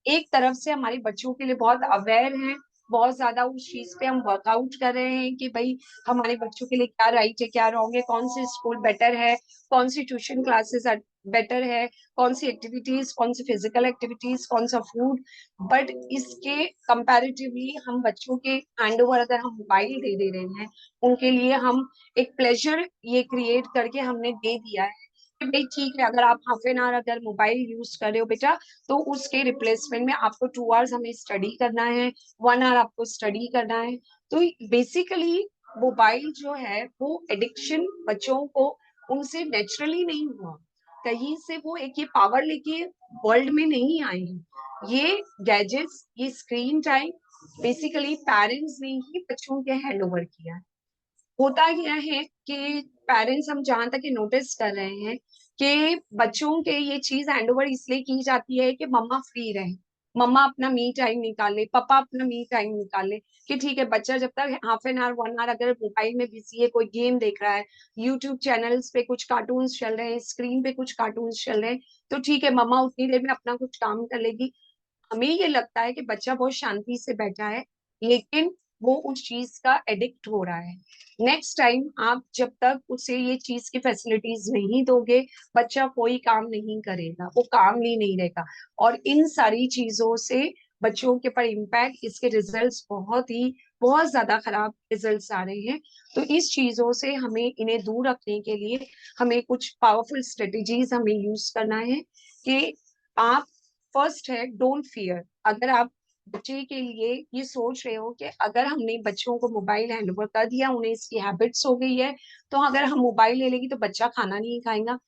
एक तरफ से हमारे बच्चों के लिए बहुत अवेयर हैं बहुत ज्यादा उस चीज पे हम वर्कआउट कर रहे हैं कि भाई हमारे बच्चों के लिए क्या राइट है क्या रॉन्ग है कौन सी स्कूल बेटर है कौन सी ट्यूशन क्लासेस बेटर है कौन सी एक्टिविटीज कौन सी फिजिकल एक्टिविटीज कौन सा फूड। बट इसके कंपैरेटिवली हम बच्चों के हैंड ओवर अगर हम मोबाइल दे रहे हैं उनके लिए हम एक प्लेजर ये क्रिएट करके हमने दे दिया है कि भाई ठीक है अगर आप हाफ एन आवर अगर मोबाइल यूज कर रहे हो बेटा तो उसके रिप्लेसमेंट में आपको 2 आवर्स हमें स्टडी करना है 1 आवर आपको स्टडी करना है। तो बेसिकली मोबाइल जो है वो एडिक्शन बच्चों को उनसे नेचुरली नहीं हुआ कहीं से वो एक ये पावर लेके वर्ल्ड में नहीं आए हैं। ये गैजेट्स ये स्क्रीन टाइम बेसिकली पेरेंट्स ने ही बच्चों के हैंड ओवर किया है। होता क्या है कि पेरेंट्स हम जहां तक नोटिस कर रहे हैं कि बच्चों के ये चीज हैंडओवर इसलिए की जाती है कि मम्मा फ्री रहे मम्मा अपना मी टाइम निकाले पापा अपना मी टाइम निकाले कि ठीक है बच्चा जब तक हाफ एन आवर 1 आवर अगर मोबाइल में बिजी है कोई गेम देख रहा है यूट्यूब चैनल्स पे कुछ कार्टून्स चल रहे हैं स्क्रीन पे कुछ कार्टून्स चल रहे हैं तो ठीक है मम्मा उतनी देर में अपना कुछ काम कर लेगी। हमें ये लगता है कि बच्चा बहुत शांति से बैठा है लेकिन वो उस चीज का एडिक्ट हो रहा है। नेक्स्ट टाइम आप जब तक उसे ये चीज की फैसिलिटीज नहीं दोगे बच्चा कोई काम नहीं करेगा वो काम ही नहीं रहेगा और इन सारी चीजों से बच्चों के ऊपर इम्पैक्ट इसके रिजल्ट्स बहुत ज्यादा खराब रिजल्ट्स आ रहे हैं। तो इस चीजों से हमें इन्हें दूर रखने के लिए हमें कुछ पावरफुल स्ट्रेटेजीज हमें यूज करना है कि आप फर्स्ट है डोंट फियर। अगर आप बच्चे के लिए ये सोच रहे हो कि अगर हमने बच्चों को मोबाइल हैंड ओवर कर दिया, उन्हें इसकी हैबिट्स हो गई है, तो अगर हम मोबाइल ले लेंगे तो बच्चा खाना नहीं खाएगा।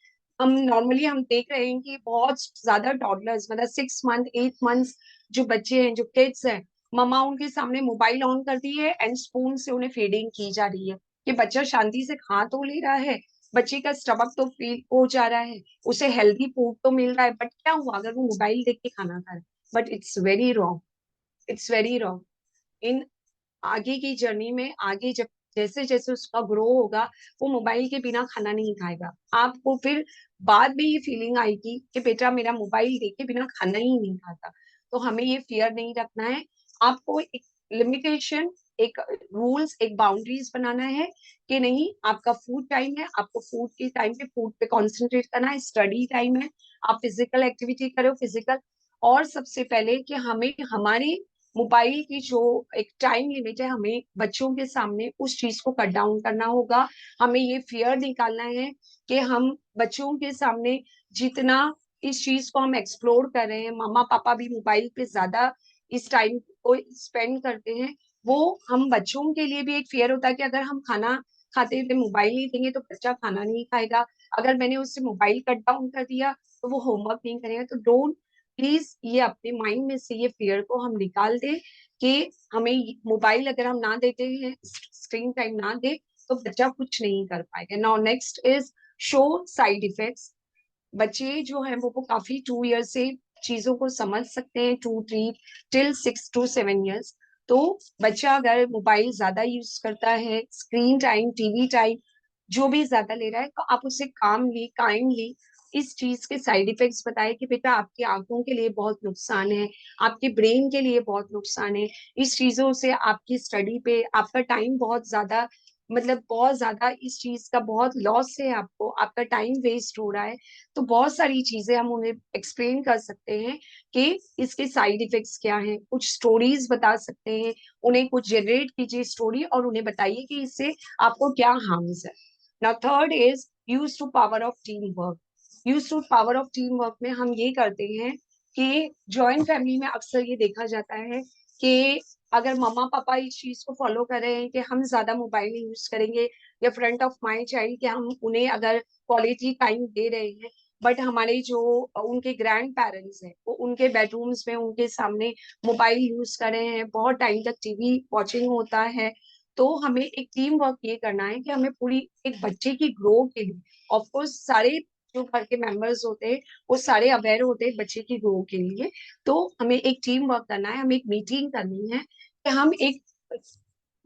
हम देख रहे हैं कि बहुत ज्यादा टॉडलर्स, मतलब 6 मंथ 8 मंथ्स जो बच्चे हैं, जो किड्स हैं, मम्मा उनके सामने मोबाइल ऑन कर दी है एंड स्पून से उन्हें फीडिंग की जा रही है कि बच्चा शांति से खा तो ले रहा है, बच्चे का स्टमक तो फील हो जा रहा है, उसे हेल्दी फूड तो मिल रहा है, बट क्या हुआ अगर वो मोबाइल देख के खाना खा रहा है? But it's very wrong, it's very wrong. इन आगे की जर्नी में, आगे जब जैसे जैसे उसका ग्रो होगा, वो मोबाइल के बिना खाना नहीं खाएगा। आपको फिर बाद में ये फीलिंग आएगी कि बेटा मेरा मोबाइल देख के बिना खाना ही नहीं खाता। तो हमें ये फियर नहीं रखना है। आपको एक लिमिटेशन, एक रूल्स, एक बाउंड्रीज बनाना है कि नहीं, आपका फूड टाइम है, आपको फूड के टाइम पे फूड पे कॉन्सेंट्रेट करना है, स्टडी टाइम है, आप फिजिकल एक्टिविटी करो, फिजिकल। और सबसे पहले कि हमें हमारे मोबाइल की जो एक टाइम लिमिट है, हमें बच्चों के सामने उस चीज को कट डाउन करना होगा। हमें ये फियर निकालना है कि हम बच्चों के सामने जितना इस चीज को हम एक्सप्लोर कर रहे हैं, मामा पापा भी मोबाइल पे ज्यादा इस टाइम को स्पेंड करते हैं, वो हम बच्चों के लिए भी एक फियर होता है कि अगर हम खाना खाते हुए मोबाइल नहीं देंगे तो बच्चा खाना नहीं खाएगा। अगर मैंने उससे मोबाइल कट डाउन कर दिया तो वो होमवर्क नहीं करेगा। तो डोंट, प्लीज ये अपने माइंड में से ये फियर को हम निकाल दें कि हमें मोबाइल अगर हम ना देते हैं, स्क्रीन टाइम ना दे, तो बच्चा कुछ नहीं कर पाएगा। Now next is show side effects. बच्चे जो हैं वो काफी 2 ईयर से चीजों को समझ सकते हैं, 2 3 टिल 6 to 7 years। तो बच्चा अगर मोबाइल ज्यादा यूज करता है, स्क्रीन टाइम, टीवी टाइम जो भी ज्यादा ले रहा है, तो आप उसे कामली काइंडली इस चीज के साइड इफेक्ट्स बताए कि बेटा आपकी आंखों के लिए बहुत नुकसान है, आपके ब्रेन के लिए बहुत नुकसान है, इस चीजों से आपकी स्टडी पे आपका टाइम बहुत ज्यादा, मतलब बहुत ज्यादा इस चीज का बहुत लॉस है, आपको आपका टाइम वेस्ट हो रहा है। तो बहुत सारी चीजें हम उन्हें एक्सप्लेन कर सकते हैं कि इसके साइड इफेक्ट्स क्या हैं, कुछ स्टोरीज बता सकते हैं, उन्हें कुछ जनरेट कीजिए स्टोरी और उन्हें बताइए कि इससे आपको क्या हार्म्स है। Now third is use to power of team work. Use to power of team work में हम ये करते हैं कि जॉइंट फैमिली में अक्सर ये देखा जाता है कि अगर मम्मा पापा इस चीज को फॉलो कर रहे हैं कि हम ज्यादा मोबाइल यूज करेंगे या फ्रंट ऑफ माइंड चाइल्ड, कि हम उन्हें अगर क्वालिटी टाइम दे रहे हैं, बट हमारे जो उनके ग्रैंड पेरेंट्स हैं वो उनके बेडरूम्स में उनके सामने मोबाइल यूज कर रहे हैं, बहुत टाइम तक टीवी वॉचिंग होता है। तो हमें एक टीम वर्क ये करना है कि हमें पूरी एक बच्चे की ग्रो के लिए, ऑफ कोर्स सारे जो घर के मेंबर्स होते हैं वो सारे अवेयर होते हैं बच्चे की ग्रो के लिए। तो हमें एक टीम वर्क करना है, हमें एक मीटिंग करनी है कि हम एक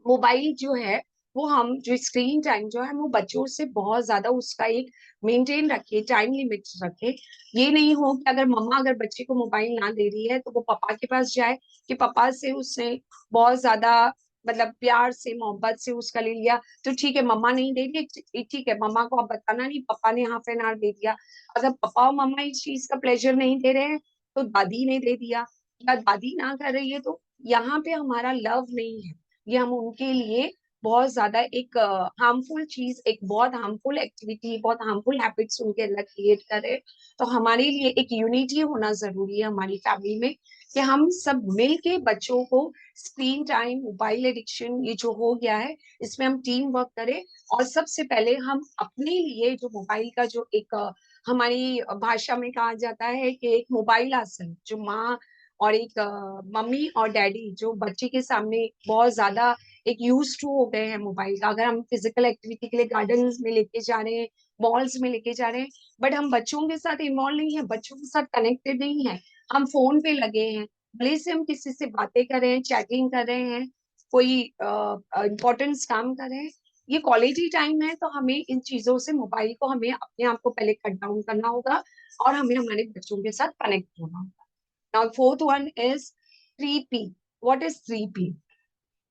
मोबाइल जो है, वो हम जो स्क्रीन टाइम जो है वो बच्चों से बहुत ज्यादा उसका एक मेंटेन रखे, टाइम लिमिट रखे। ये नहीं हो कि अगर मम्मा अगर बच्चे को मोबाइल ना दे रही है तो वो पापा के पास जाए कि पापा से उसने बहुत ज्यादा, मतलब प्यार से मोहब्बत से उसका ले लिया, तो ठीक है मम्मा नहीं दे रही, ठीक है मम्मा को आप बताना नहीं, पापा ने हाफ एन आवर दे दिया। अगर पापा और मम्मा इस चीज का प्लेजर नहीं दे रहे हैं तो दादी ने दे दिया, या दादी ना कर रही है, तो यहाँ पे हमारा लव नहीं है, ये हम उनके लिए बहुत ज्यादा एक हार्मफुल चीज, एक बहुत हार्मफुल एक्टिविटी, बहुत हार्मफुल हैबिट्स उनके अंदर क्रिएट करे। तो हमारे लिए एक यूनिटी होना जरूरी है हमारी फैमिली में कि हम सब मिल के बच्चों को स्क्रीन टाइम, मोबाइल एडिक्शन ये जो हो गया है, इसमें हम टीम वर्क करें। और सबसे पहले हम अपने लिए जो मोबाइल का जो एक हमारी भाषा में कहा जाता है कि एक मोबाइल आसन, जो माँ और एक मम्मी और डैडी जो बच्चे के सामने बहुत ज्यादा एक यूज टू हो गए हैं मोबाइल का, अगर हम फिजिकल एक्टिविटी के लिए गार्डन में लेके जा रहे हैं, मॉल्स में लेके जा रहे हैं, बट हम बच्चों के साथ इन्वॉल्व नहीं है, बच्चों के साथ कनेक्टेड नहीं है, हम फोन पे लगे हैं, भले से हम किसी से बातें कर रहे हैं, चैटिंग कर रहे हैं, कोई इम्पोर्टेंस काम कर रहे हैं, ये क्वालिटी टाइम है। तो हमें इन चीजों से, मोबाइल को हमें अपने आप को पहले कट डाउन करना होगा और हमें हमारे बच्चों के साथ कनेक्ट होना होगा। Now fourth one is 3P। What is 3P?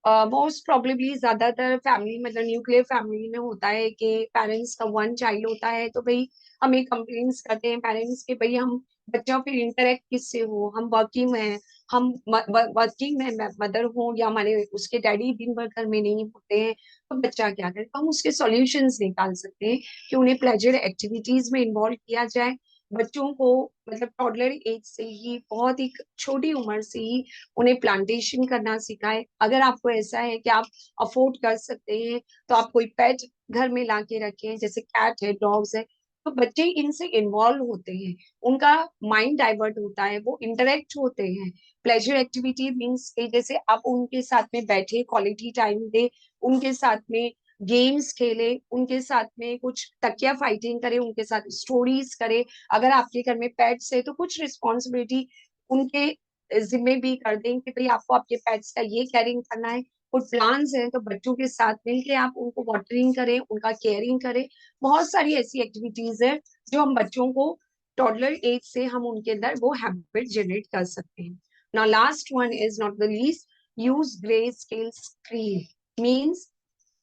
Most probably ज्यादातर फैमिली, मतलब न्यूक्लियर फैमिली में होता है कि पेरेंट्स का वन चाइल्ड होता है, तो भाई हमें कंप्लेंट्स करते हैं पेरेंट्स के, भाई हम बच्चा फिर इंटरेक्ट किससे हो, हम वर्किंग में हैं, हम वर्किंग में मदर हो या हमारे उसके डैडी दिन भर घर में नहीं होते हैं, तो बच्चा क्या करे? तो हम उसके सॉल्यूशंस निकाल सकते हैं कि उन्हें प्लेजर एक्टिविटीज में इन्वॉल्व किया जाए, बच्चों को मतलब टॉडलर एज से ही, बहुत ही छोटी उम्र से ही उन्हें प्लांटेशन करना सिखाए। अगर आपको ऐसा है कि आप अफोर्ड कर सकते हैं तो आप कोई पेट घर में ला के रखें, जैसे कैट है, डॉग्स है, तो बच्चे इनसे इन्वॉल्व होते हैं, उनका माइंड डाइवर्ट होता है, वो इंटरेक्ट होते हैं। प्लेजर एक्टिविटी मीन्स के जैसे आप उनके साथ में बैठे, क्वालिटी टाइम दे, उनके साथ में गेम्स खेले, उनके साथ में कुछ तकिया फाइटिंग करे, उनके साथ स्टोरीज करे। अगर आपके घर में पेट्स है तो कुछ रिस्पॉन्सिबिलिटी उनके जिम्मे भी कर दें कि भाई आपको आपके पेट्स का ये केयरिंग करना है। कुछ प्लान्स हैं तो बच्चों के साथ मिलके आप उनको वाटरिंग करें, उनका केयरिंग करें। बहुत सारी ऐसी एक्टिविटीज है जो हम बच्चों को टॉडलर एज से हम उनके अंदर वो हैबिट जनरेट कर सकते हैं। Now last one is not the least, use grey scale screen. Means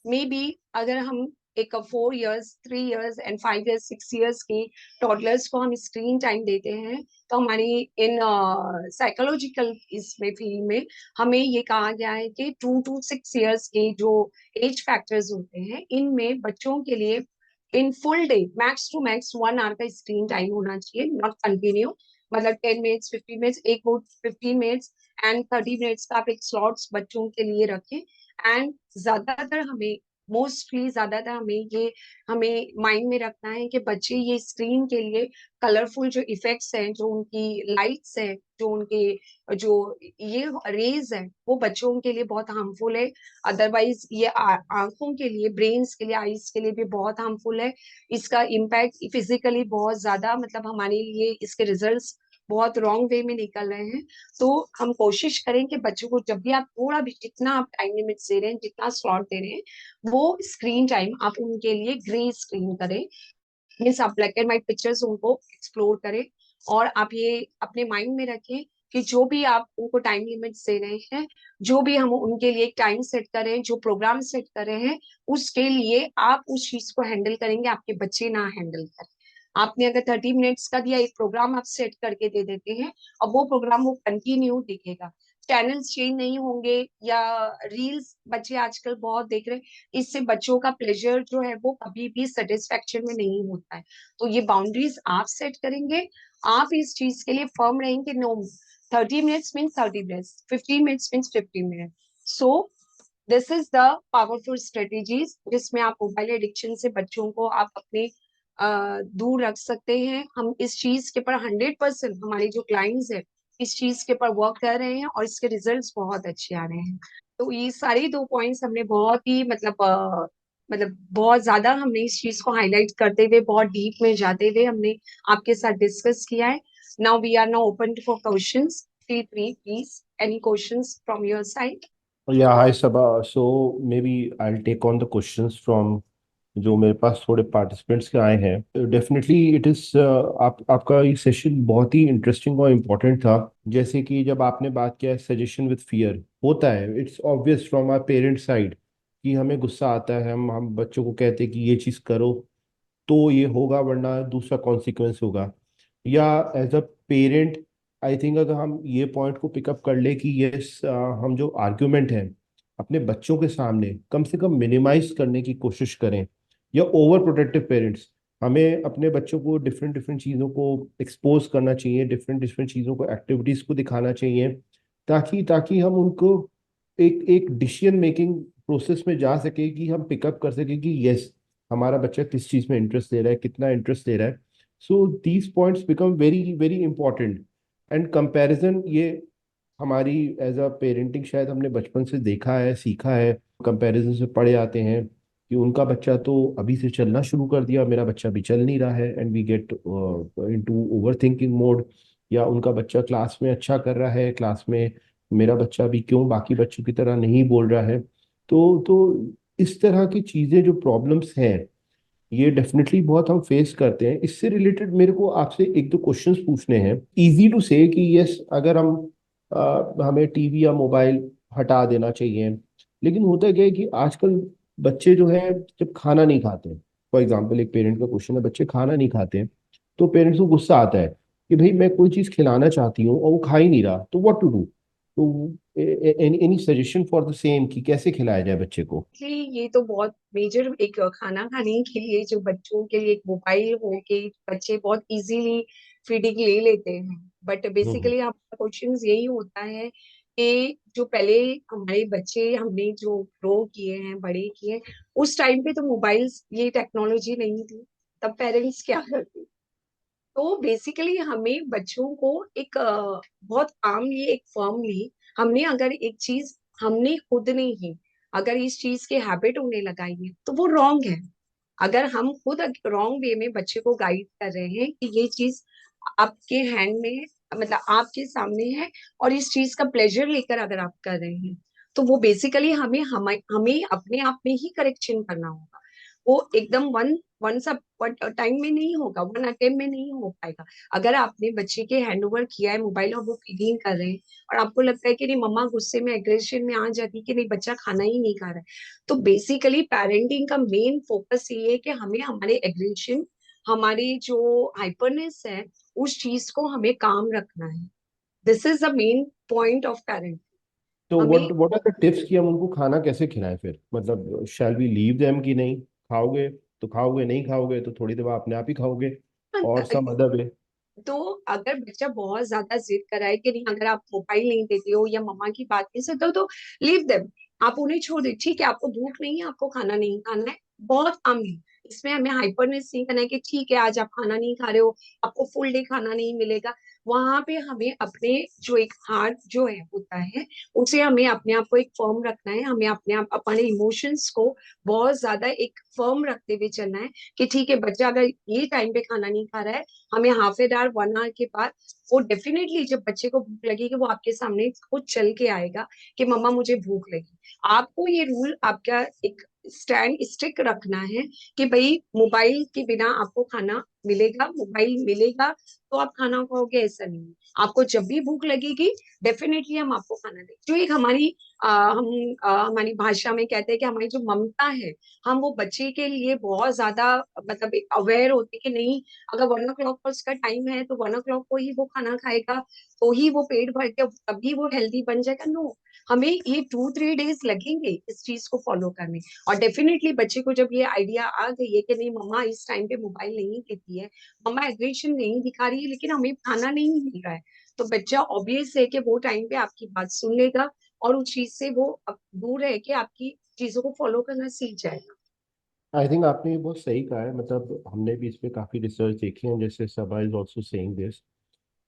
may be अगर हम एक 4 years, 3 years and 5 years, 6 years के टॉडलर्स को हम स्क्रीन टाइम देते हैं, तो हमारी इन साइकोलॉजिकल इसमें फील्ड में हमें ये कहा गया है कि 2 to 6 इयर्स के जो एज फैक्टर्स होते हैं, इनमें बच्चों के लिए in full day max to max 1 hour का स्क्रीन टाइम होना चाहिए, नॉट कंटिन्यू। मतलब 10 मिनट्स, 15 मिनट्स, एक वो 15 मिनट्स एंड 30 मिनट्स का आप एक स्लॉट्स बच्चों के लिए रखें। एंड ज्यादातर हमें मोस्टली ज्यादातर हमें माइंड में रखना है कि बच्चे ये स्क्रीन के लिए कलरफुल जो इफेक्ट्स हैं, जो उनकी लाइट्स हैं, जो उनके जो ये रेज है, वो बच्चों के लिए बहुत हार्मफुल है। अदरवाइज ये आंखों के लिए, ब्रेन्स के लिए, आईज के लिए भी बहुत हार्मफुल है। इसका इम्पैक्ट फिजिकली बहुत ज्यादा, मतलब हमारे लिए इसके रिजल्ट्स बहुत रॉन्ग वे में निकल रहे हैं। तो हम कोशिश करें कि बच्चों को जब भी आप थोड़ा भी, जितना आप टाइम लिमिट दे रहे हैं, जितना स्लॉट दे रहे हैं, वो स्क्रीन टाइम आप उनके लिए ग्रे स्क्रीन करें। मीन्स आप ब्लैक एंड व्हाइट पिक्चर्स उनको एक्सप्लोर करें। और आप ये अपने माइंड में रखें कि जो भी आप उनको टाइम लिमिट्स दे रहे हैं, जो भी हम उनके लिए एक टाइम सेट करें, जो प्रोग्राम सेट कर रहे हैं, उसके लिए आप उस चीज को हैंडल करेंगे, आपके बच्चे ना हैंडल करें। आपने अगर 30 मिनट्स का दिया, एक प्रोग्राम आप सेट करके दे देते हैं, अब वो प्रोग्राम वो कंटिन्यू दिखेगा, चैनल्स चेंज नहीं होंगे। या रील्स बच्चे आजकल बहुत देख रहे हैं, इससे बच्चों का प्लेजर जो है वो कभी भी सेटिस्फेक्शन में नहीं होता है। तो ये बाउंड्रीज आप सेट करेंगे, आप इस चीज के लिए फर्म रहेंगे, no 30 minutes means 30 minutes, 15 minutes means 15 minute. So this is the powerful strategies जिसमें आप मोबाइल एडिक्शन से बच्चों को आप अपने दूर रख सकते हैं। हम इस चीज के ऊपर 100%, हमारे जो क्लाइंट्स हैं इस चीज के ऊपर वर्क कर रहे हैं और इसके रिजल्ट्स बहुत अच्छे आ रहे हैं। तो ये सारे 2 पॉइंट्स हमने बहुत ही मतलब बहुत ज्यादा हमने इस चीज को हाईलाइट करते हुए, बहुत डीप में जाते हुए हमने आपके साथ डिस्कस किया है। Now we are now open for questions. Feel free please, any questions from your side? Yeah, hi Sabha. So maybe I'll take on the questions from जो मेरे पास थोड़े पार्टिसिपेंट्स के आए हैं। डेफिनेटली इट इज आपका ये सेशन बहुत ही interesting और इम्पोर्टेंट था। जैसे कि जब आपने बात किया सजेशन विद फियर, होता है, it's obvious from our parent side कि हमें गुस्सा आता है, हम बच्चों को कहते हैं कि ये चीज़ करो तो ये होगा वरना दूसरा कॉन्सिक्वेंस होगा। या as a parent I think अगर हम ये पॉइंट को पिकअप कर ले कि यस, हम जो आर्ग्यूमेंट है अपने बच्चों के सामने कम से कम मिनिमाइज करने की कोशिश करें। या ओवर प्रोटेक्टिव पेरेंट्स, हमें अपने बच्चों को डिफरेंट डिफरेंट चीज़ों को एक्सपोज करना चाहिए, डिफरेंट डिफरेंट चीज़ों को, एक्टिविटीज़ को दिखाना चाहिए, ताकि ताकि हम उनको एक एक डिसीजन मेकिंग प्रोसेस में जा सके, कि हम पिकअप कर सके कि यस, हमारा बच्चा किस चीज़ में इंटरेस्ट ले रहा है, कितना इंटरेस्ट ले रहा है। So these points become very very important. And comparison, ये हमारी एज अ पेरेंटिंग शायद हमने बचपन से देखा है, सीखा है, कंपैरिजन से पढ़े आते हैं कि उनका बच्चा तो अभी से चलना शुरू कर दिया, मेरा बच्चा भी चल नहीं रहा है, and we get into over thinking mode. या उनका बच्चा क्लास में अच्छा कर रहा है, क्लास में मेरा बच्चा भी क्यों बाकी बच्चों की तरह नहीं बोल रहा है। तो इस तरह की चीजें जो प्रॉब्लम्स हैं, ये डेफिनेटली बहुत हम फेस करते हैं। इससे रिलेटेड मेरे को आपसे एक दो क्वेश्चंस पूछने हैं। इजी टू से कि यस, अगर हम हमें टीवी या मोबाइल हटा देना चाहिए, लेकिन होता क्या है कि आजकल बच्चे जो है जब खाना नहीं खाते, फॉर एग्जाम्पल एक पेरेंट का क्वेश्चन है, बच्चे खाना नहीं खाते हैं, तो पेरेंट्स को गुस्सा आता है कि भाई मैं कोई चीज़ खिलाना चाहती हूँ और वो खा ही नहीं रहा, तो व्हाट टू डू। तो any suggestion for the same कि कैसे खिलाया जाए बच्चे को? कि ये तो बहुत मेजर एक खाना खाने के लिए जो बच्चों के लिए एक मोबाइल हो के बच्चे बहुत इजीली फीडिंग ले लेते हैं, बट हम्म। बेसिकली आपका क्वेश्चन यही होता है कि जो पहले हमारे बच्चे हमने जो ग्रो किए हैं, बड़े किए, उस टाइम पे तो मोबाइल्स ये टेक्नोलॉजी नहीं थी, तब पेरेंट्स क्या करते? तो बेसिकली हमें बच्चों को एक बहुत कामली एक फर्मली हमने अगर एक चीज हमने खुद ने ही अगर इस चीज के हैबिट होने लगाई है तो वो रॉन्ग है। अगर हम खुद रॉन्ग वे में बच्चे को गाइड कर रहे हैं कि ये चीज आपके हैंड में है, मतलब आपके सामने है, और इस चीज का प्लेजर लेकर अगर आप कर रहे हैं, तो वो बेसिकली हमें हमें अपने आप में ही करेक्शन करना होगा। वो एकदम वन सब टाइम में नहीं होगा, वन अटेम्प्ट में नहीं हो पाएगा। अगर आपने बच्चे के हैंड ओवर किया है मोबाइल और वो फीडिंग कर रहे हैं और आपको लगता है कि नहीं मम्मा गुस्से में एग्रेशन में आ जाती कि नहीं बच्चा खाना ही नहीं खा रहा है, तो बेसिकली पेरेंटिंग का मेन फोकस ये है कि हमें हमारे एग्रेशन, हमारी जो हाइपरनेस है, उस चीज को हमें काम रखना है। This is the main point of parent. तो हमें व्हाट आर द टिप्स कि हम उनको खाना कैसे खिलाएं फिर? मतलब शैल वी लीव देम कि नहीं, खाओगे तो खाओगे, नहीं खाओगे तो थोड़ी देर बाद अपने आप ही खाओगे, और सम अदर वे? तो अगर बच्चा बहुत ज्यादा जिद कराए कि नहीं अगर आप मोबाइल नहीं देते हो या मम्मा की बात नहीं सुनते हो तो लीव देम। आप उन्हें छोड़ दे, ठीक है आपको भूख नहीं है, आपको खाना नहीं खाना है, बहुत कम है। इसमें हमें हाइपरनेस नहीं करना है कि ठीक है आज आप खाना नहीं खा रहे हो, आपको फुल डे खाना नहीं मिलेगा। वहां पे हमें अपने जो एक हार्ट जो है होता है, उसे हमें अपने आप को एक फर्म रखना है, हमें अपने आप अपने इमोशंस को बहुत ज्यादा एक फर्म रखते हुए चलना है कि ठीक है बच्चा अगर ये टाइम पे खाना नहीं खा रहा है, हमें half an hour one hour के बाद वो डेफिनेटली जब बच्चे को भूख लगेगी वो आपके सामने खुद चल के आएगा कि मम्मा मुझे भूख लगी। आपको ये रूल आपका एक स्टैंड स्टिक रखना है कि भाई मोबाइल के बिना आपको खाना मिलेगा, मोबाइल मिलेगा तो आप खाना खाओगे, ऐसा नहीं है। आपको जब भी भूख लगेगी डेफिनेटली हम आपको खाना देंगे। जो एक हमारी हम हमारी भाषा में कहते हैं कि हमारी जो ममता है, हम वो बच्चे के लिए बहुत ज्यादा मतलब अवेयर होते कि नहीं अगर 1 o'clock पर उसका टाइम है तो 1 o'clock को ही वो खाना खाएगा, तो ही वो पेट भर के तभी वो हेल्दी बन जाएगा। नो, हमें ये 2-3 डेज लगेंगे इस चीज को फॉलो करने। और डेफिनेटली बच्चे को जब ये आइडिया आ गई है कि नहीं मम्मा इस टाइम पे मोबाइल नहीं देती है, मम्मा एग्रेशन नहीं दिखा रही है, लेकिन हमें खाना नहीं मिल रहा है, तो बच्चा ऑब्वियस है कि वो टाइम पे आपकी बात सुन लेगा और उस चीज से वो दूर रह के आपकी चीजों को फॉलो करना सीख जाएगा। आई थिंक आपने ये बहुत सही कहा है। मतलब हमने भी इस पे काफी रिसर्च देखी है, जैसे सबा इज ऑल्सो सेइंग दिस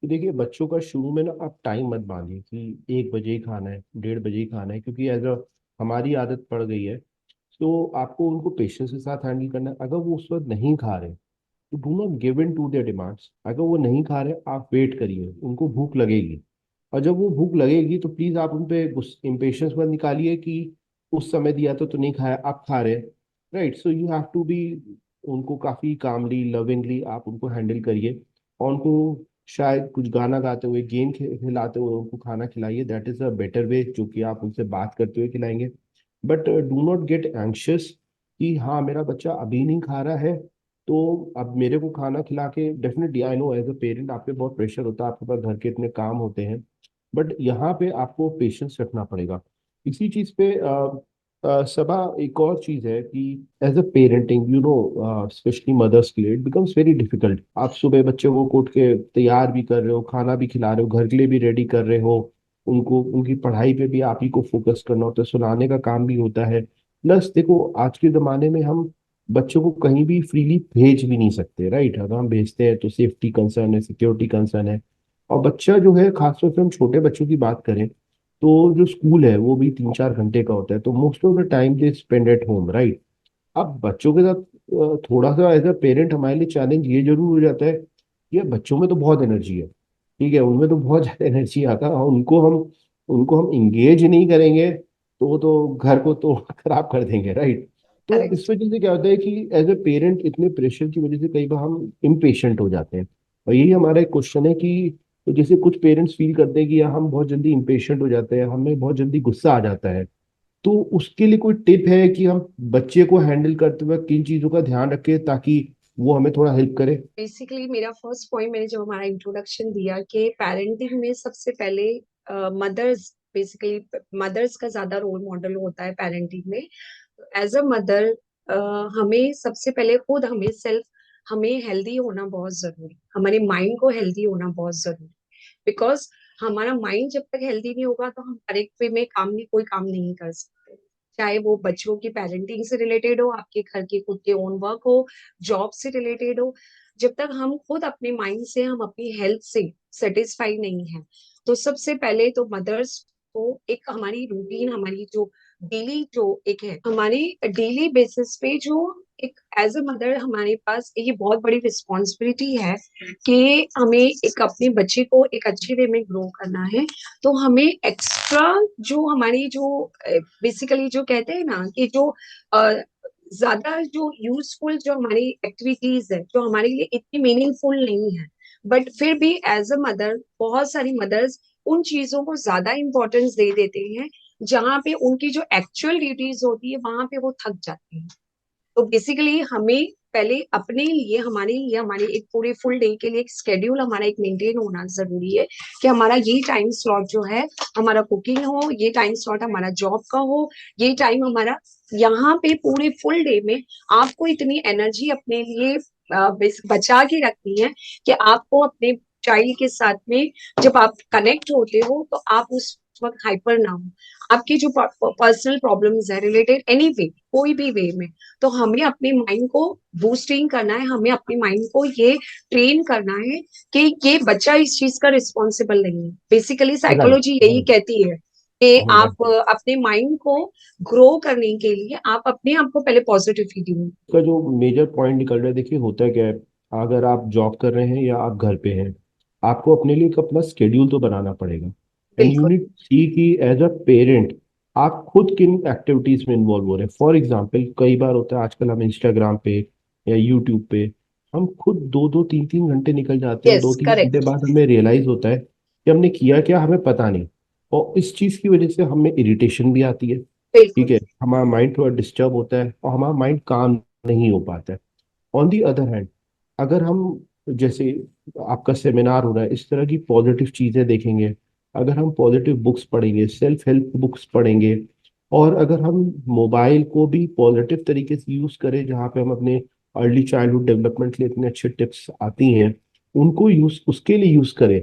कि देखिए बच्चों का शुरू में ना आप टाइम मत बांधिए कि 1 बजे ही खाना है, 1:30 बजे ही खाना है, क्योंकि एज अ हमारी आदत पड़ गई है। तो आपको उनको पेशेंस के साथ हैंडल करना है। अगर वो उस वक्त नहीं खा रहे तो do not give in to their demands. अगर वो नहीं खा रहे आप वेट करिए, उनको भूख लगेगी, और जब वो भूख लगेगी तो प्लीज आप उन पे इम्पेशंस मत निकालिए कि उस समय दिया तो नहीं खाया, आप खा रहे। Right, so you have to be, उनको काफी कामली लविंगली आप उनको हैंडल करिए, और उनको शायद कुछ गाना गाते हुए, गेम खिलाते हुए उनको खाना खिलाइए। That is a better way, जो कि आप उनसे बात करते हुए खिलाएंगे। But do not gate anxious कि हाँ मेरा बच्चा अभी नहीं खा रहा है तो अब मेरे को खाना खिला के। Definitely I know as a parent आप पे बहुत प्रेशर होता है, आपके पास घर के इतने काम होते हैं, बट यहाँ पे आपको पेशेंस रखना पड़ेगा। इसी चीज पे सबा एक और चीज है कि as a parenting you know specially mothers के लिए इट बिकम्स वेरी डिफिकल्ट। आप सुबह बच्चे को उठ के तैयार भी कर रहे हो, खाना भी खिला रहे हो, घर के लिए भी रेडी कर रहे हो, उनको उनकी पढ़ाई पे भी आप ही को फोकस करना होता है, सुलाने का काम भी होता है। प्लस देखो आज के जमाने में हम बच्चों को कहीं भी फ्रीली भेज भी नहीं सकते। राइट, अगर हम भेजते हैं तो सेफ्टी कंसर्न है, सिक्योरिटी कंसर्न है। और बच्चा जो है, खासतौर से हम छोटे बच्चों की बात करें तो जो स्कूल है वो भी 3-4 घंटे का होता है, तो most of the time they spend at home. Right, अब बच्चों के साथ थोड़ा सा एज अ पेरेंट हमारे लिए चैलेंज ये जरूर हो जाता है कि यार बच्चों में तो बहुत एनर्जी है, ठीक है, उनमें तो बहुत ज्यादा एनर्जी आता है, और उनको हम इंगेज नहीं करेंगे तो वो तो घर को तो खराब कर देंगे। राइट, तो इस करेक्ट। वजह से क्या होता है कि एज ए पेरेंट इतने प्रेशर की वजह से कई बार हम इम्पेशेंट हो जाते हैं। और यही हमारा एक क्वेश्चन है कि तो जैसे कुछ पेरेंट्स फील करते हैं कि यार हम बहुत जल्दी इम्पेशेंट हो जाते हैं, हमें बहुत जल्दी गुस्सा आ जाता है, तो उसके लिए कोई टिप है कि हम बच्चे को हैंडल करते हुए किन चीजों का ध्यान रखें ताकि वो हमें थोड़ा हेल्प करे? बेसिकली मेरा फर्स्ट पॉइंट मैंने जब हमारा इंट्रोडक्शन दिया कि पेरेंटिंग में सबसे पहले मदर्स बेसिकली मदर्स का ज्यादा रोल मॉडल होता है पेरेंटिंग में। एज अ मदर हमें सबसे पहले खुद हमें हेल्दी होना बहुत जरूरी, हमारे माइंड को हेल्दी होना बहुत जरूरी। बिकॉज हमारा माइंड जब तक हेल्दी नहीं होगा तो हम हर एक वे में कोई काम नहीं कर सकते। चाहे वो बच्चों की पेरेंटिंग से रिलेटेड हो, आपके घर के खुद के ओन वर्क हो, जॉब से रिलेटेड हो, जब तक हम खुद अपने माइंड से, हम अपनी हेल्थ से सेटिस्फाई नहीं है, तो सबसे पहले तो मदर्स को एक हमारी रूटीन, हमारी जो डेली जो एक है, हमारी डेली बेसिस पे जो एक एज अ मदर हमारे पास ये बहुत बड़ी रिस्पॉन्सिबिलिटी है कि हमें एक अपने बच्चे को एक अच्छे वे में ग्रो करना है। तो हमें एक्स्ट्रा जो हमारी जो बेसिकली जो कहते हैं ना कि जो अ, ज्यादा जो यूजफुल जो हमारी एक्टिविटीज है जो हमारे लिए इतनी मीनिंगफुल नहीं है, बट फिर भी एज अ मदर बहुत सारी मदर्स उन चीजों को ज्यादा इंपॉर्टेंस दे देते हैं जहाँ पे उनकी जो एक्चुअल ड्यूटीज होती है वहां पे वो थक जाते हैं। तो बेसिकली हमें पहले अपने लिए, हमारे लिए, हमारे एक पूरे फुल डे के लिए एक स्केड्यूल हमारा एक मेंटेन होना जरूरी है कि हमारा ये टाइम स्लॉट जो है हमारा कुकिंग हो, ये टाइम स्लॉट हमारा जॉब का हो, ये टाइम हमारा यहाँ पे पूरे फुल डे में आपको इतनी एनर्जी अपने लिए बचा के रखनी है कि आपको अपने चाइल्ड के साथ में जब आप कनेक्ट होते हो तो आप उस वक्त हाइपर ना हो। आपकी जो पर्सनल प्रॉब्लम्स है रिलेटेड एनी वे, कोई भी वे में, तो हमें अपने माइंड को बूस्टिंग करना है, हमें अपने माइंड को ये ट्रेन करना है कि ये बच्चा इस चीज का रिस्पॉन्सिबल नहीं है। बेसिकली राइट, साइकोलॉजी यही राइट। कहती है कि हाँ, आप अपने माइंड को ग्रो करने के लिए आप अपने आप को पहले पॉजिटिव फीलिंग। इसका जो मेजर पॉइंट निकल रहा है, देखिए होता क्या है, अगर आप जॉब कर रहे हैं या आप घर पे हैं, आपको अपने लिए एक अपना स्केड्यूल तो बनाना पड़ेगा। एंड यू बिल्कुल। नीड सी कि एज अ पेरेंट आप खुद किन एक्टिविटीज में इन्वॉल्व हो रहे हैं। फॉर एग्जाम्पल, कई बार होता है आजकल हम इंस्टाग्राम पे या यूट्यूब पे हम खुद 2-2 3-3 घंटे निकल जाते हैं, और यस, 2-3 घंटे करेक्ट। बाद हमें रियलाइज होता है कि हमने किया क्या हमें पता नहीं। और इस चीज की वजह से हमें इरिटेशन भी आती है। ठीक बिल्कुल। है, हमारा माइंड थोड़ा डिस्टर्ब होता है और हमारा माइंड काम नहीं हो पाता है। ऑन दी अदर हैंड, अगर हम, जैसे आपका सेमिनार हो रहा है, इस तरह की पॉजिटिव चीजें देखेंगे, अगर हम पॉजिटिव बुक्स पढ़ेंगे, सेल्फ हेल्प बुक्स पढ़ेंगे, और अगर हम मोबाइल को भी पॉजिटिव तरीके से यूज करें, जहाँ पे हम अपने अर्ली चाइल्डहुड डेवलपमेंट के लिए इतने अच्छे टिप्स आती हैं, उनको यूज उसके लिए यूज करें,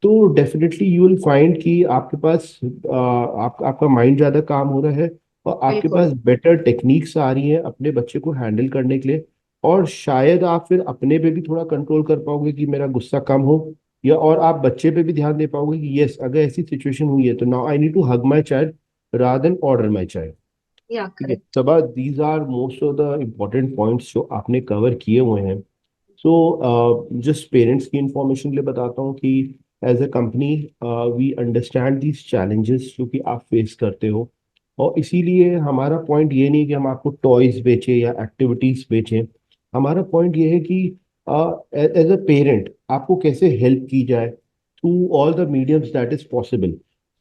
तो डेफिनेटली यू विल फाइंड कि आपके पास आपका माइंड ज्यादा काम हो रहा है, और आपके बिल्कुल। पास बेटर टेक्निक्स आ रही हैं अपने बच्चे को हैंडल करने के लिए। और शायद आप फिर अपने पे भी थोड़ा कंट्रोल कर पाओगे कि मेरा गुस्सा कम हो, या और आप बच्चे पे भी ध्यान दे पाओगे कि यस, अगर ऐसी सिचुएशन हुई है तो now I need to hug my child rather than order my child. या ठीक है correct. Saba, these are most of the important points जो आपने कवर किए हुए हैं। सो जस्ट पेरेंट्स की इंफॉर्मेशन के लिए बताता हूँ कि as a company we understand these challenges जो कि आप फेस करते हो, और इसीलिए हमारा पॉइंट ये नहीं कि हम आपको टॉयज बेचें या एक्टिविटीज बेचें। हमारा पॉइंट ये है कि एज अ पेरेंट आपको कैसे हेल्प की जाए through all the mediums that is possible.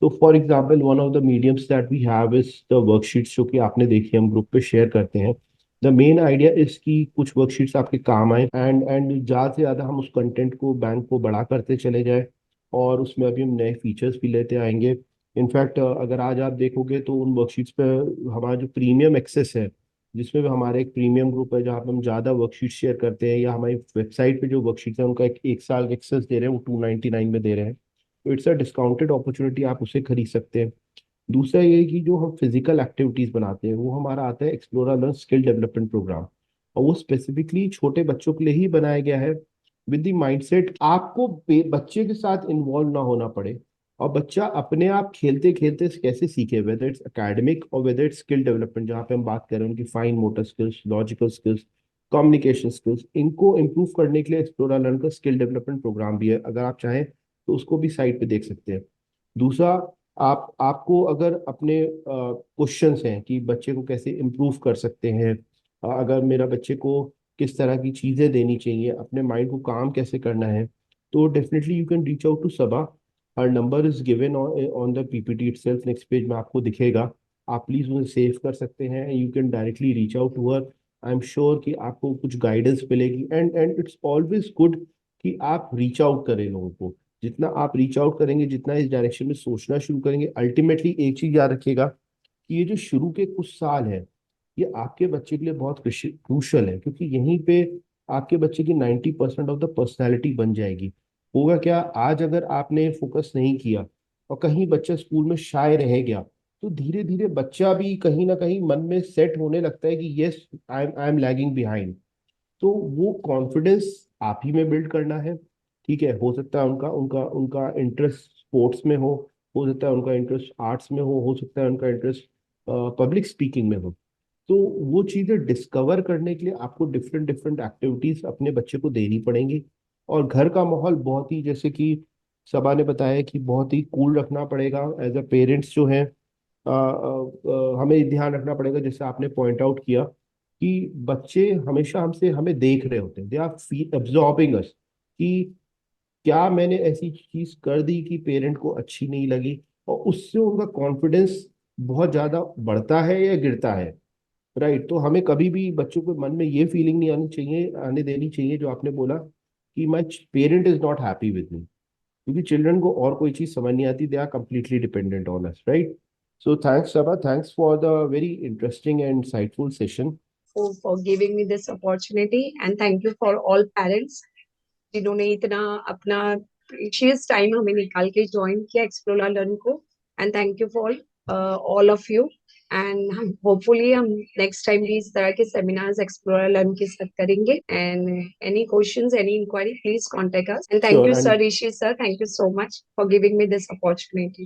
तो for example, one of the mediums that we have is the worksheets, जो कि आपने देखी हम ग्रुप पे शेयर करते हैं। द मेन आइडिया इज कि कुछ वर्कशीट्स आपके काम आए, एंड ज़्यादा से ज़्यादा हम उस कंटेंट को, बैंक को बड़ा करते चले जाए, और उसमें अभी हम नए फीचर्स भी लेते आएंगे। इनफैक्ट अगर आज आप देखोगे तो उन वर्कशीट्स पे हमारा जो प्रीमियम एक्सेस है, जिसमें भी हमारा एक प्रीमियम ग्रुप है जहाँ पे हम ज़्यादा वर्कशीट शेयर करते हैं, या हमारी वेबसाइट पे जो वर्कशीट्स है उनका एक साल का एक्सेस दे रहे हैं, वो 299 में दे रहे हैं। तो इट्स अ डिस्काउंटेड अपॉर्चुनिटी, आप उसे खरीद सकते हैं। दूसरा ये है कि जो हम फिजिकल एक्टिविटीज बनाते हैं, वो हमारा आता है Explora learn skill development program, और वो स्पेसिफिकली छोटे बच्चों के लिए ही बनाया गया है, विद द माइंडसेट आपको बच्चे के साथ इन्वॉल्व ना होना पड़े, और बच्चा अपने आप खेलते खेलते कैसे सीखे, वेदर इट्स एकेडमिक और वेदर इट्स स्किल डेवलपमेंट, जहाँ पे हम बात कर रहे हैं उनकी fine motor skills, logical skills, communication skills, इनको इम्प्रूव करने के लिए एक्सप्लोरा लर्न का स्किल डेवलपमेंट प्रोग्राम भी है। अगर आप चाहें तो उसको भी साइट पे देख सकते हैं। दूसरा, आपको अगर अपने क्वेश्चंस हैं कि बच्चे को कैसे इम्प्रूव कर सकते हैं, अगर मेरा बच्चे को किस तरह की चीज़ें देनी चाहिए, अपने माइंड को काम कैसे करना है, तो definitely you can reach out to Saba. Her number is given on the PPT itself, next page में आपको दिखेगा। आप प्लीज़ उन्हें सेव कर सकते हैं, you can directly reach out to her. I am sure कि आपको कुछ गाइडेंस मिलेगी, एंड इट्स ऑलवेज गुड कि आप रीच आउट करें लोगों को। जितना आप रीच आउट करेंगे, जितना इस डायरेक्शन में सोचना शुरू करेंगे, अल्टीमेटली एक चीज याद रखिएगा कि ये जो शुरू के कुछ साल है, ये आपके बच्चे के लिए बहुत क्रूशल है, क्योंकि यहीं पे आपके बच्चे की 90% ऑफ द पर्सनैलिटी बन जाएगी। होगा क्या, आज अगर आपने फोकस नहीं किया और कहीं बच्चा स्कूल में शाय रह गया, तो धीरे धीरे बच्चा भी कहीं ना कहीं मन में सेट होने लगता है कि yes, I am lagging behind. तो वो कॉन्फिडेंस आप ही में बिल्ड करना है। ठीक है, हो सकता है उनका उनका उनका इंटरेस्ट स्पोर्ट्स में हो सकता है उनका इंटरेस्ट आर्ट्स में हो सकता है उनका इंटरेस्ट पब्लिक स्पीकिंग में हो। तो वो चीज़ें डिस्कवर करने के लिए आपको डिफरेंट डिफरेंट एक्टिविटीज अपने बच्चे को देनी पड़ेंगी। और घर का माहौल बहुत ही, जैसे कि सबा ने बताया, कि बहुत ही कूल रखना पड़ेगा। एज अ पेरेंट्स जो है, हमें ध्यान रखना पड़ेगा, जैसे आपने पॉइंट आउट किया, कि बच्चे हमेशा हमसे हमें देख रहे होते हैं, दे आर एब्जॉर्बिंग अस, कि क्या मैंने ऐसी चीज कर दी कि पेरेंट को अच्छी नहीं लगी, और उससे उनका कॉन्फिडेंस बहुत ज्यादा बढ़ता है या गिरता है। राइट, तो हमें कभी भी बच्चों के मन में ये फीलिंग नहीं आने देनी चाहिए, जो आपने बोला, कि my parent is not happy with me. क्योंकि चिल्ड्रन को और कोई चीज समझ नहीं आती, they are completely dependent on us, right. So thanks Saba, thanks for the very interesting and insightful session. for giving me this opportunity, and thank you for all parents जिन्होंने इतना अपना प्रीशियस टाइम हमें निकाल के ज्वाइन किया explore learn को। And thank you for all of you. And हम hopefully हम नेक्स्ट टाइम भी इस तरह के सेमिनार्स एक्सप्लोर लर्न के साथ करेंगे। And any questions, any inquiry, please contact us. And thank sure you and sir, Rishi sir, thank you so much for giving me this opportunity.